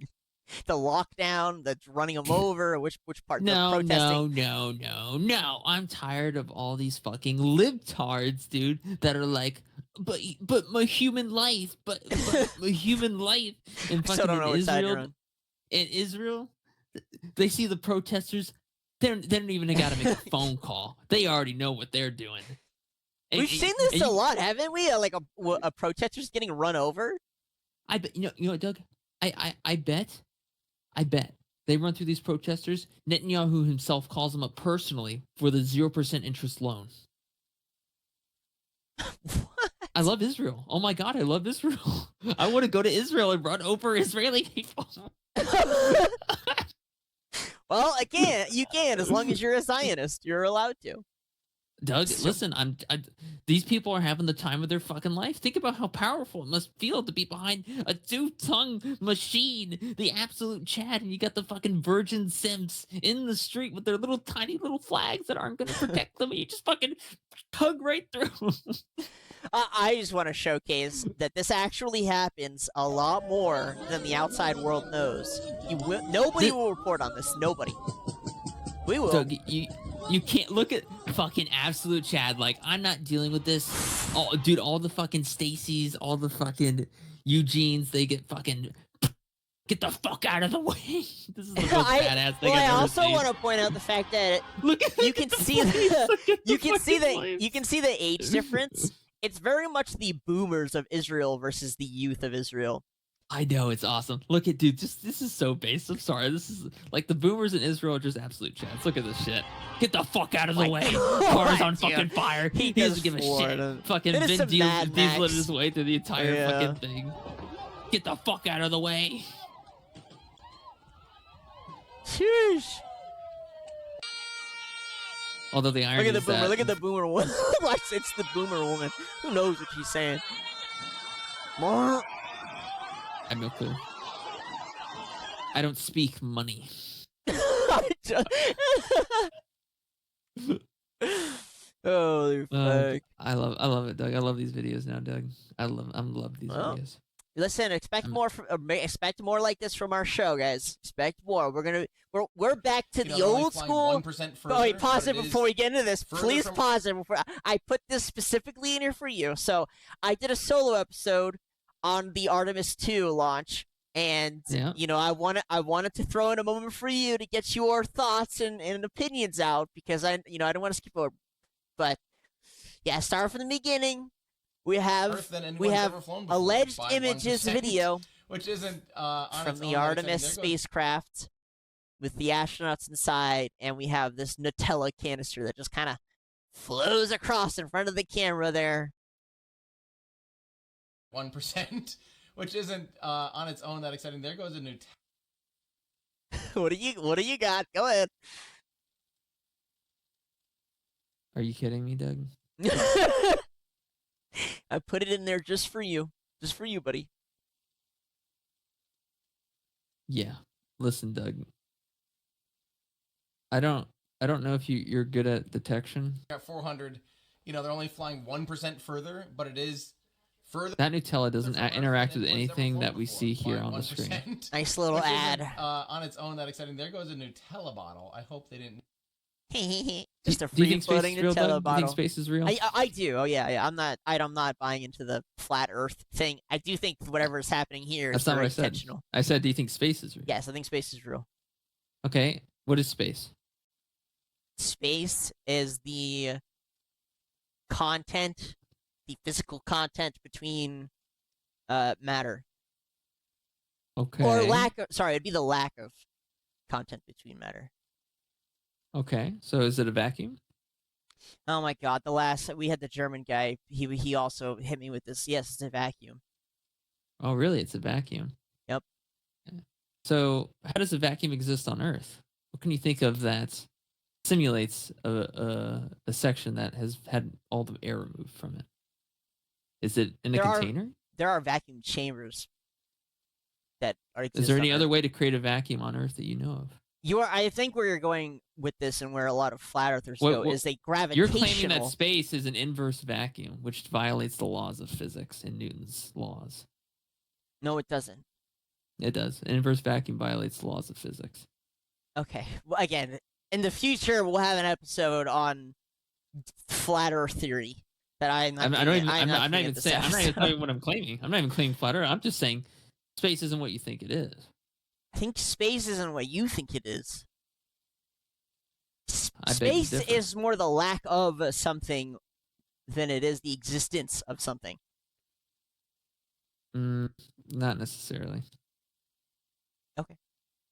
The lockdown, the running them over, which part? No. The protesting? No. I'm tired of all these fucking libtards, dude, that are like, but my human life, but my human life. And fucking don't know what side you're on. In Israel, they see the protesters. They don't even gotta make a phone call. They already know what they're doing. We've seen this a lot, haven't we? Like a protesters getting run over. I bet you know what, Doug. I bet they run through these protesters. Netanyahu himself calls them up personally for the 0% interest loan. What? I love Israel. Oh my God, I love Israel. I want to go to Israel and run over Israeli people. Well, you can as long as you're a Zionist. You're allowed to. Doug, listen, these people are having the time of their fucking life. Think about how powerful it must feel to be behind a two-tongue machine, the absolute Chad, and you got the fucking virgin simps in the street with their tiny little flags that aren't going to protect them, and you just fucking hug right through. I just want to showcase that this actually happens a lot more than the outside world knows. Nobody will report on this. Nobody. We will. Doug, you can't look at fucking absolute Chad. Like, I'm not dealing with this. Oh, dude, all the fucking Stacys, all the fucking Eugenes, they get fucking get the fuck out of the way. This is the most badass thing I've ever I also seen. want to point out the fact that you can see the age difference. It's very much the boomers of Israel versus the youth of Israel. I know, it's awesome. Look at, dude, this is so base. I'm sorry. This is like the boomers in Israel are just absolute chats. Look at this shit. Get the fuck out of the way. Car's on fucking fire. He doesn't give a shit. Fucking Vin Diesel his way through the entire fucking thing. Get the fuck out of the way. Sheesh. Although the irony look at the is boomer. that... Look at the boomer woman. It's the boomer woman. Who knows what she's saying? I have no clue. I don't speak money. Holy fuck! I love it, Doug. I love these videos now, Doug. I love these videos. Listen, expect more like this from our show, guys. Expect more. We're back to the old school. Wait, pause it before we get into this. Please pause it before I put this specifically in here for you. So I did a solo episode on the Artemis 2 launch, and you know I wanted to throw in a moment for you to get your thoughts and opinions out, because I don't want to skip over. But yeah, start from the beginning. We have alleged images video, which isn't from the Artemis spacecraft with the astronauts inside, and we have this Nutella canister that just kind of flows across in front of the camera there. 1%, which isn't on its own that exciting. There goes a new. What do you got? Go ahead. Are you kidding me, Doug? I put it in there just for you, buddy. Yeah. Listen, Doug. I don't know if you're good at detection. At 400, they're only flying 1% further, but it is further. That Nutella doesn't interact with anything that we see here on the screen. Nice little ad. On its own that exciting. There goes a Nutella bottle. I hope they didn't. Just a free floating Nutella bottle. Do you think space is real? I do. Oh yeah. I'm not buying into the flat Earth thing. I do think whatever is happening here is very intentional. I said, do you think space is real? Yes, I think space is real. Okay, what is space? Space is the content, the physical content between matter. Okay. Or it'd be the lack of content between matter. Okay, so is it a vacuum? Oh my god, we had the German guy, he also hit me with this. Yes, it's a vacuum. Oh really, it's a vacuum? Yep. So how does a vacuum exist on Earth? What can you think of that simulates a section that has had all the air removed from it? Is it in a container? There are vacuum chambers that are. Is there any other way to create a vacuum on Earth that you know of? I think where you're going with this, and where a lot of flat earthers go, is a gravitational. You're claiming that space is an inverse vacuum, which violates the laws of physics and Newton's laws. No, it doesn't. It does. An inverse vacuum violates the laws of physics. Okay. Well, again, in the future, we'll have an episode on flat Earth theory. That I'm not even saying what I'm claiming. I'm not even claiming flat Earth. I'm just saying space isn't what you think it is. I think space isn't what you think it is. Space is more the lack of something than it is the existence of something. Not necessarily. Okay,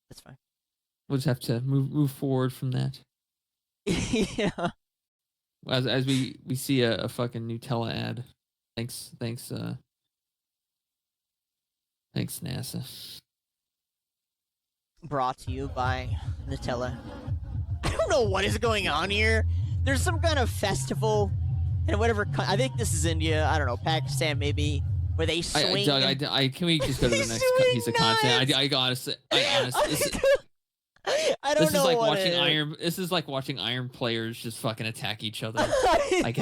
that's fine. We'll just have to move forward from that. Yeah. As we see a fucking Nutella ad. Thanks NASA. Brought to you by Nutella. I don't know what is going on here. There's some kind of festival, and whatever. I think this is India. I don't know, Pakistan maybe, where they swing. Doug, can we just go to the next piece of content? I honestly, I don't This know is like what watching it is. Iron. This is like watching Iron players just fucking attack each other. Like,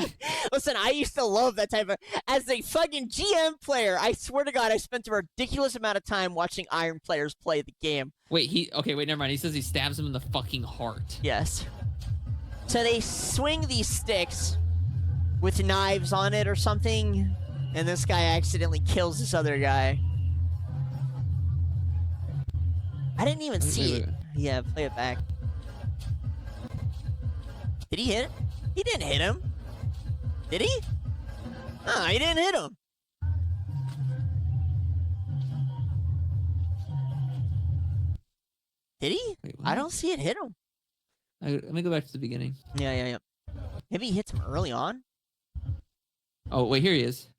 Listen, I used to love that type of. As a fucking GM player, I swear to God, I spent a ridiculous amount of time watching Iron players play the game. wait, wait, never mind. He says he stabs him in the fucking heart. Yes. So they swing these sticks with knives on it or something, and this guy accidentally kills this other guy. I didn't even see it. Yeah, play it back. Did he hit it? He didn't hit him. Did he? No, he didn't hit him. Did he? Wait, I don't see it hit him. Let me go back to the beginning. Yeah. Maybe he hits him early on. Oh, wait, here he is.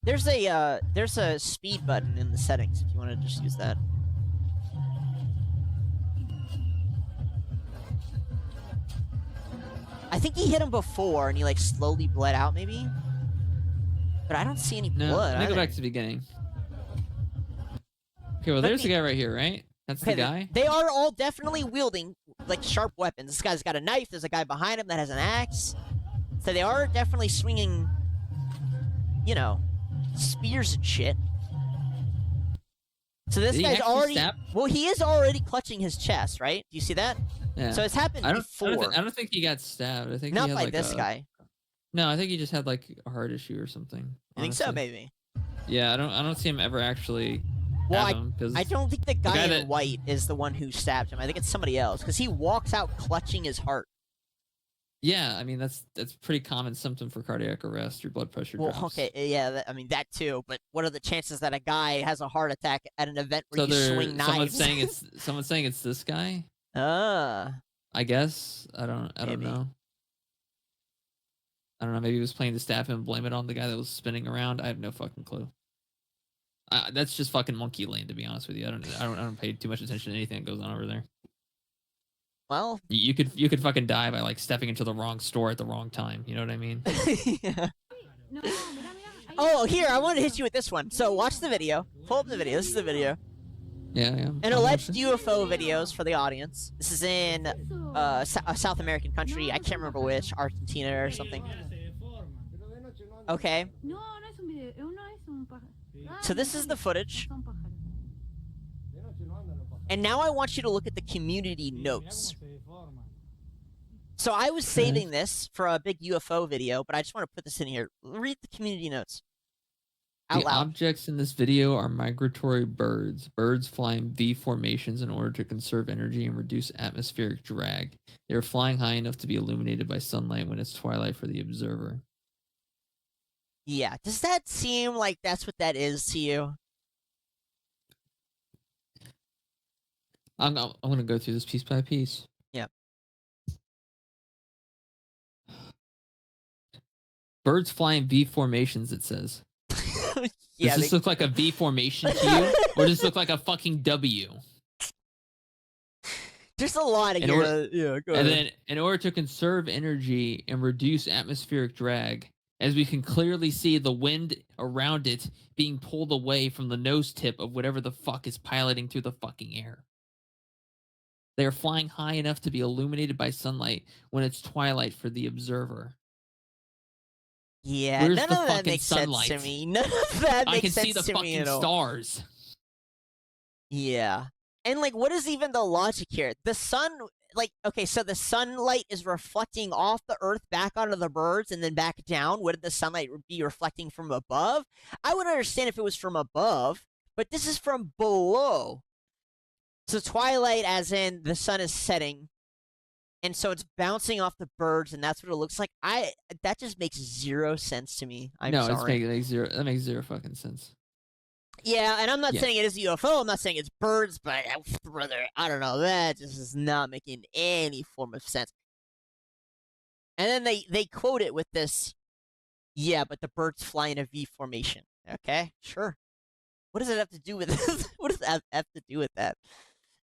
There's a speed button in the settings if you want to just use that. I think he hit him before and he like slowly bled out maybe. But I don't see any No, blood. let me go either. back to the beginning. Okay, well, there's the guy right here, right? That's the guy? They are all definitely wielding like sharp weapons. This guy's got a knife. There's a guy behind him that has an axe. So they are definitely swinging, you know, spears and shit. So this Did he guy's actually already. stab? Well, he is already clutching his chest, right? Do you see that? Yeah. So it's happened before. I don't think he got stabbed. I think Not he had by like this guy. No, I think he just had like a heart issue or something. I think so, honestly. maybe. Yeah, I don't see him ever actually. Well, have him, 'cause I don't think the guy in that- white is the one who stabbed him. I think it's somebody else because he walks out clutching his heart. Yeah, I mean that's pretty common symptom for cardiac arrest. Your blood pressure Well, drops. okay, yeah, I mean that too. But what are the chances that a guy has a heart attack at an event where So you swing knives? someone's saying it's this guy. I guess I don't Maybe. know. I don't know. Maybe he was planning to stab him and blame it on the guy that was spinning around. I have no fucking clue. That's just fucking monkey lane, to be honest with you. I don't pay too much attention to anything that goes on over there. Well, You could fucking die by like stepping into the wrong store at the wrong time. You know what I mean? yeah. Oh, here, I want to hit you with this one. So watch the video. Pull up the video. This is the video. Yeah. An alleged UFO videos for the audience. This is in a South American country. I can't remember which, Argentina or something. Okay. So this is the footage. And now I want you to look at the community notes. So I was saving this for a big UFO video, but I just want to put this in here. Read the community notes. Out The loud. objects in this video are migratory birds. Birds fly in V formations in order to conserve energy and reduce atmospheric drag. They are flying high enough to be illuminated by sunlight when it's twilight for the observer. Yeah. Does that seem like that's what that is to you? I'm gonna go through this piece by piece. Yeah. Birds fly in V formations, it says. Yeah, Does this look like a V formation to you? Or does this look like a fucking W? There's a lot of In here. order- Yeah, go And ahead. then, in order to conserve energy and reduce atmospheric drag, as we can clearly see the wind around it being pulled away from the nose tip of whatever the fuck is piloting through the fucking air. They are flying high enough to be illuminated by sunlight when it's twilight for the observer. Yeah, Where's none the of that fucking makes sunlight? sense to me. None of that makes I can sense see the to me fucking at all. stars. Yeah. And, like, what is even the logic here? The sun, like, okay, so the sunlight is reflecting off the earth back onto the birds and then back down. Wouldn't the sunlight be reflecting from above? I would understand if it was from above, but this is from below. So twilight as in the sun is setting, and so it's bouncing off the birds, and that's what it looks like. That just makes zero sense to me. I'm No, sorry. that makes zero fucking sense. Yeah, and I'm not Yeah. saying it is a UFO. I'm not saying it's birds, but brother, I don't know. That just is not making any form of sense. And then they quote it with this, yeah, but the birds fly in a V formation. Okay, sure. What does it have to do with this? What does that have to do with that?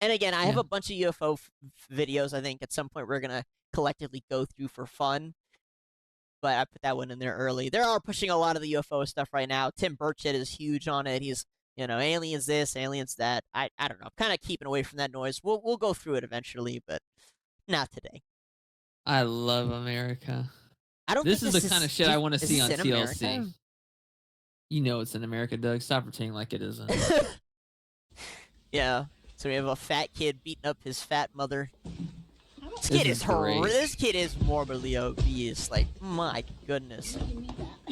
And again, I have a bunch of UFO videos. I think at some point we're gonna collectively go through for fun. but I put that one in there early. They are pushing a lot of the UFO stuff right now. Tim Burchett is huge on it. He's, aliens this, aliens that. I don't know. I'm kind of keeping away from that noise. We'll go through it eventually, but not today. I love America. I don't. This think is the kind of shit I want to see on in TLC. America? You know it's in America, Doug. Stop pretending like it isn't. Yeah. So we have a fat kid beating up his fat mother. This This kid is is great. This kid is morbidly obese. Like, my goodness.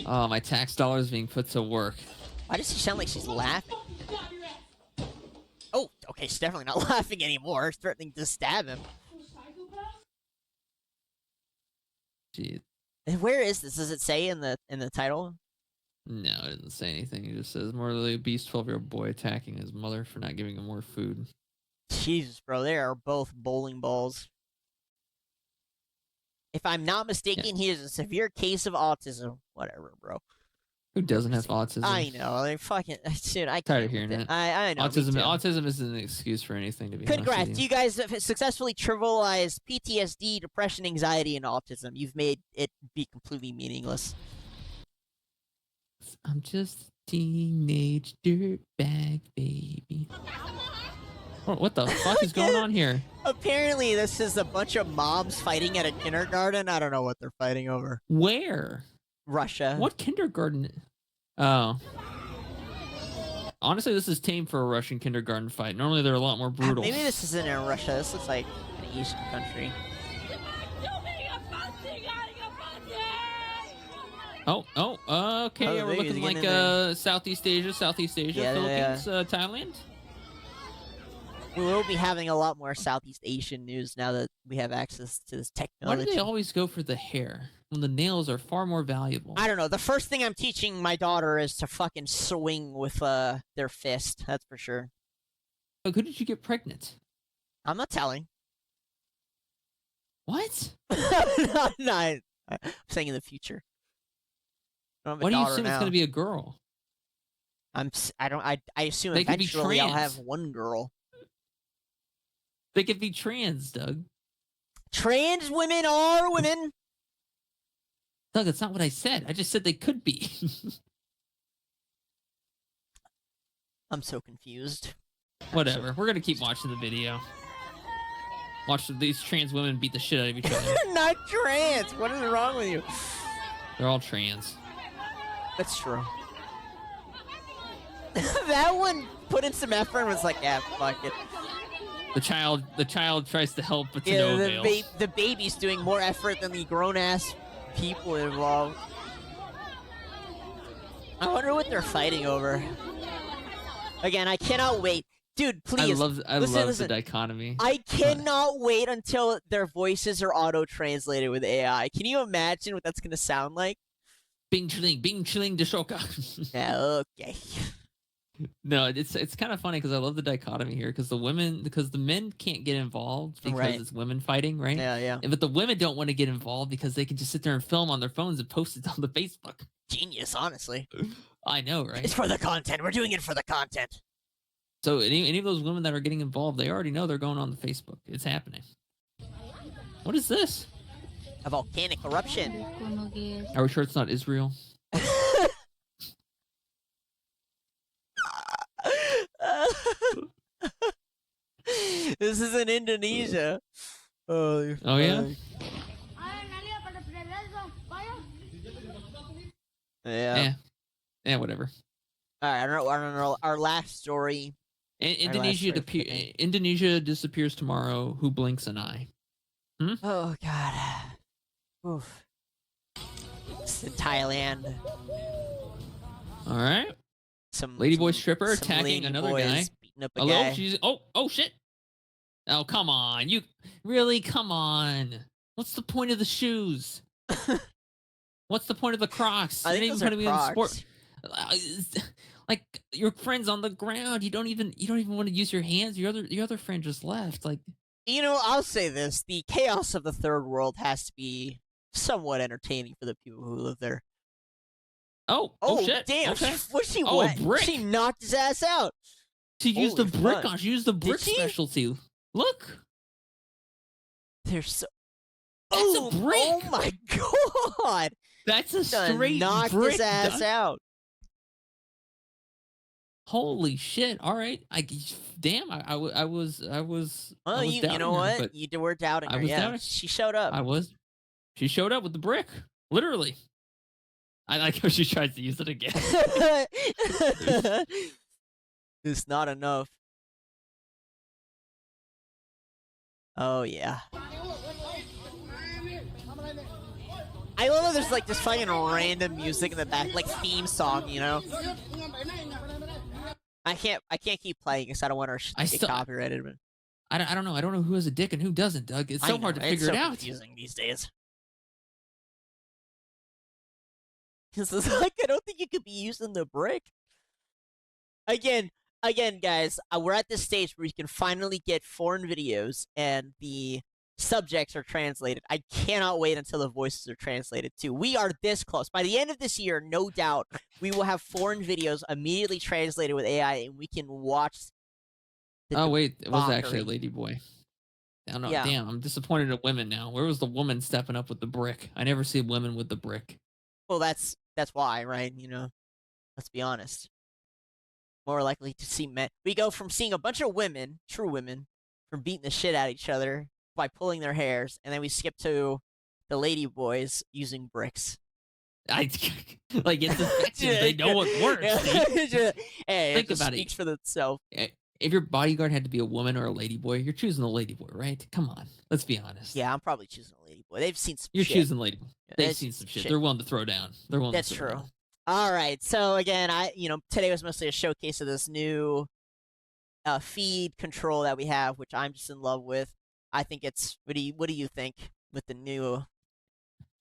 Oh, my tax dollars being put to work. Why does she sound like she's laughing? Oh, okay, she's definitely not laughing anymore. She's threatening to stab him. Jeez. And where is this? Does it say in the title? No, it doesn't say anything. It just says mortally obese 12-year-old boy attacking his mother for not giving him more food. Jesus, bro, they are both bowling balls. If I'm not mistaken, he has a severe case of autism. Whatever, bro. Who doesn't have autism? I know. Like, fucking, dude, I Tired can't of hearing with it. I know. me Autism. too. Autism isn't an excuse for anything. To be honest Congrats, with you guys have successfully trivialized PTSD, depression, anxiety, and autism. You've made it be completely meaningless. I'm just a teenage dirtbag baby. What the fuck is going on here? Apparently, this is a bunch of moms fighting at a kindergarten. I don't know what they're fighting over. Where? Russia. What kindergarten? Oh. Honestly, this is tame for a Russian kindergarten fight. Normally, they're a lot more brutal. Maybe this isn't in Russia. This looks like an Asian country. Okay. Oh, We're baby's looking getting like in there. Southeast Asia, Yeah, Philippines, Thailand. We will be having a lot more Southeast Asian news now that we have access to this Why technology. do they always go for the hair when the nails are far more valuable? I don't know. The first thing I'm teaching my daughter is to fucking swing with their fist. That's for sure. Like, who did you get pregnant? I'm not telling. What? No, I'm saying in the future. I don't have a Why do you daughter assume it's now. going to be a girl? I assume They could be eventually I'll trans. have one girl. They could be trans, Doug. Trans women are women. Doug, that's not what I said. I just said they could be. I'm so confused. Whatever. We're gonna keep watching the video. Watch these trans women beat the shit out of each other. They're not trans. What is wrong with you? They're all trans. That's true. That one put in some effort and was like, yeah, fuck it. The child tries to help, but to Yeah, no avail. the baby's doing more effort than the grown-ass people involved. I wonder what they're fighting over. Again, I cannot wait. Dude, please. I love listen. the dichotomy. I cannot wait until their voices are auto-translated with AI. Can you imagine what that's going to sound like? Bing chilling de shoka. Yeah, okay. No, it's kind of funny because I love the dichotomy here because the men can't get involved because Right. it's women fighting, right? Yeah. But the women don't want to get involved because they can just sit there and film on their phones and post it on the Facebook. Genius, honestly. I know, right? It's for the content. We're doing it for the content. So any of those women that are getting involved, they already know they're going on the Facebook. It's happening. What is this? A volcanic eruption. Are we sure it's not Israel? This is in Indonesia. Oh yeah? Yeah. Yeah, whatever. All right, I don't know. Our last story. Indonesia disappears tomorrow. Who blinks an eye? Oh God. Oof. It's in Thailand. All right. Some Ladyboy stripper some attacking another guy. ladyboys beating up a Hello? guy. She's oh shit. Oh, come on. You really come on. What's the point of the shoes? What's the point of the Crocs? I think You're those not are even gonna be in Crocs. sport. Like your friend's on the ground. You don't even want to use your hands. Your other friend just left. Like, You know, I'll say this: the chaos of the third world has to be somewhat entertaining for the people who live there. oh shit. Damn! Okay. She Oh, a wet. brick. She knocked his ass out. She used the Holy brick fuck. on. She used the brick she? specialty. Look. They're so. That's a brick. Oh my God! That's a Done straight knocked brick. his ass Doug. out. Holy shit! All right, damn. I was. Well, I was you doubting know her, what? but You were doubting I her. was Yeah, doubting. she showed up. I was. She showed up with the brick, literally. I like how she tries to use it again. It's not enough. Oh yeah. I love that there's like this fucking random music in the back, like theme song, you know. I can't keep playing because I don't want our shit to get copyrighted. But I don't know. I don't know who has a dick and who doesn't, Doug. It's so hard to figure it out. It's so confusing these days. This is like, I don't think you could be using the brick. Again, guys, we're at this stage where you can finally get foreign videos and the subjects are translated. I cannot wait until the voices are translated too. We are this close. By the end of this year, no doubt, we will have foreign videos immediately translated with AI, and we can watch. Oh wait, it was actually a lady boy. I don't know. Yeah. Damn, I'm disappointed in women now. Where was the woman stepping up with the brick? I never see women with the brick. Well, that's why, right? You know, let's be honest. More likely to see men. We go from seeing a bunch of women, true women, from beating the shit out of each other by pulling their hairs, and then we skip to the lady boys using bricks. Like it's effective. They know it works. Hey, think it about speaks it. for itself. If your bodyguard had to be a woman or a lady boy, you're choosing the lady boy, right? Come on, let's be honest. Yeah, I'm probably choosing a lady boy. They've seen some You're shit. choosing lady boy. They've They've seen some shit. They're willing to throw down. They're willing That's to throw true. down. All right. So again, today was mostly a showcase of this new feed control that we have, which I'm just in love with. I think it's what do you think with the new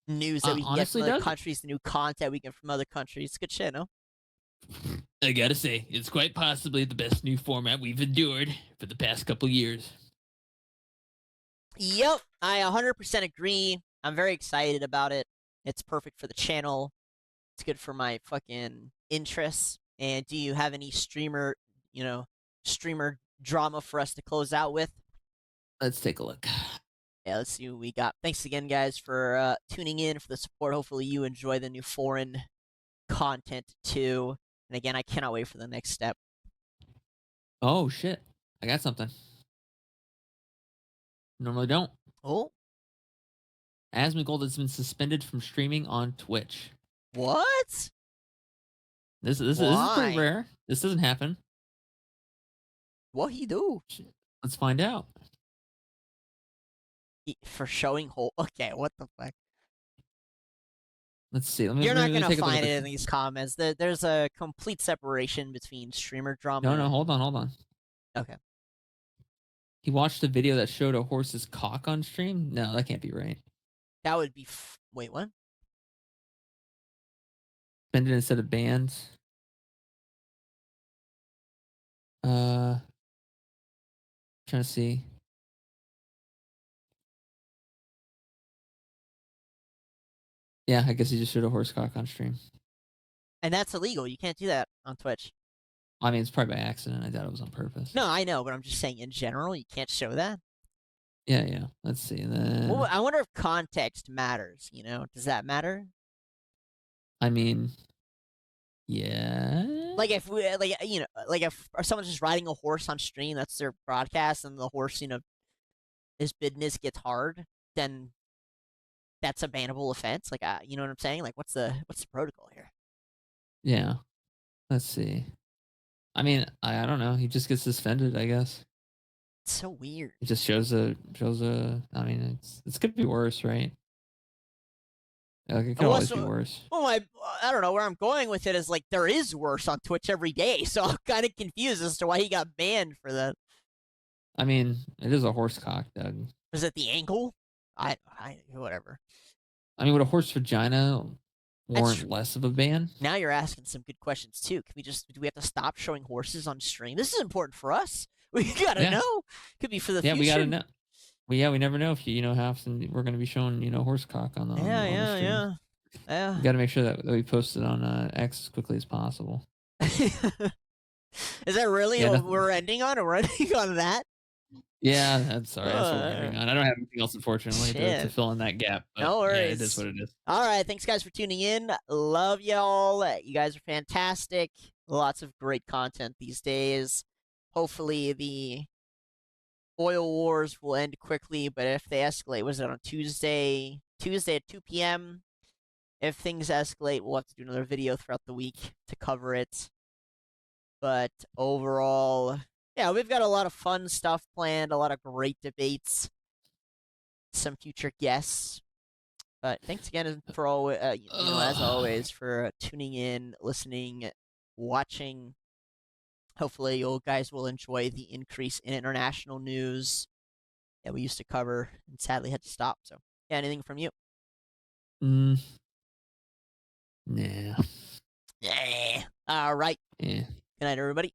news that we can honestly, get from other Doug? countries, the new content we get from other countries? It's good shit, no? I gotta say, it's quite possibly the best new format we've endured for the past couple years. Yep, I 100% agree. I'm very excited about it. It's perfect for the channel. It's good for my fucking interests. And do you have any streamer drama for us to close out with? Let's take a look. Yeah, let's see what we got. Thanks again, guys, for tuning in, for the support. Hopefully you enjoy the new foreign content, too. And again, I cannot wait for the next step. Oh, shit. I got something. Normally don't. Oh? Asmongold has been suspended from streaming on Twitch. What? This is pretty rare. This doesn't happen. What he do? Let's find out. For showing whole. Okay, what the fuck? Let's see. You're not gonna find it in these comments. There's a complete separation between streamer drama. No, hold on. Okay. He watched a video that showed a horse's cock on stream? No, that can't be right. That would be. Wait, what? Suspended instead of banned. Trying to see. Yeah, I guess he just showed a horse cock on stream. And that's illegal. You can't do that on Twitch. I mean, it's probably by accident. I doubt it was on purpose. No, I know, but I'm just saying in general, you can't show that. Yeah. Let's see. Then... Well, I wonder if context matters, Does that matter? I mean, yeah. Like if if someone's just riding a horse on stream, that's their broadcast, and the horse, his business gets hard, then that's a bannable offense. Like, you know what I'm saying? Like, what's the protocol here? Yeah. Let's see. I mean, I don't know. He just gets suspended, I guess. It's so weird. It just shows a. I mean, it's could be worse, right? Like, it could always be worse. Well, I don't know where I'm going with it. Is like there is worse on Twitch every day, so I'm kind of confused as to why he got banned for that. I mean, it is a horse cock, Doug. Was it the ankle? Whatever. I mean, would a horse vagina warrant less of a ban? Now you're asking some good questions too. Do we have to stop showing horses on stream? This is important for us. We gotta know. Could be for the future. Yeah, we gotta know. We never know if we're gonna be showing horse cock on the on the stream. Yeah. We gotta make sure that we post it on X as quickly as possible. Is that really what we're ending on? Or we're ending on that? Yeah, that's sorry. That's what we're hearing on. I don't have anything else, unfortunately, to Shit. fill in that gap. But No yeah, it is worries. what it is. All right, thanks guys for tuning in. Love y'all. You guys are fantastic. Lots of great content these days. Hopefully the oil wars will end quickly, but if they escalate, was it on Tuesday? Tuesday at 2 p.m. If things escalate, we'll have to do another video throughout the week to cover it. But overall, yeah, we've got a lot of fun stuff planned, a lot of great debates, some future guests. But thanks again for all, as always, for tuning in, listening, watching. Hopefully, you guys will enjoy the increase in international news that we used to cover and sadly had to stop. So, yeah, anything from you? Nah. Yeah. All right. Yeah. Good night, everybody.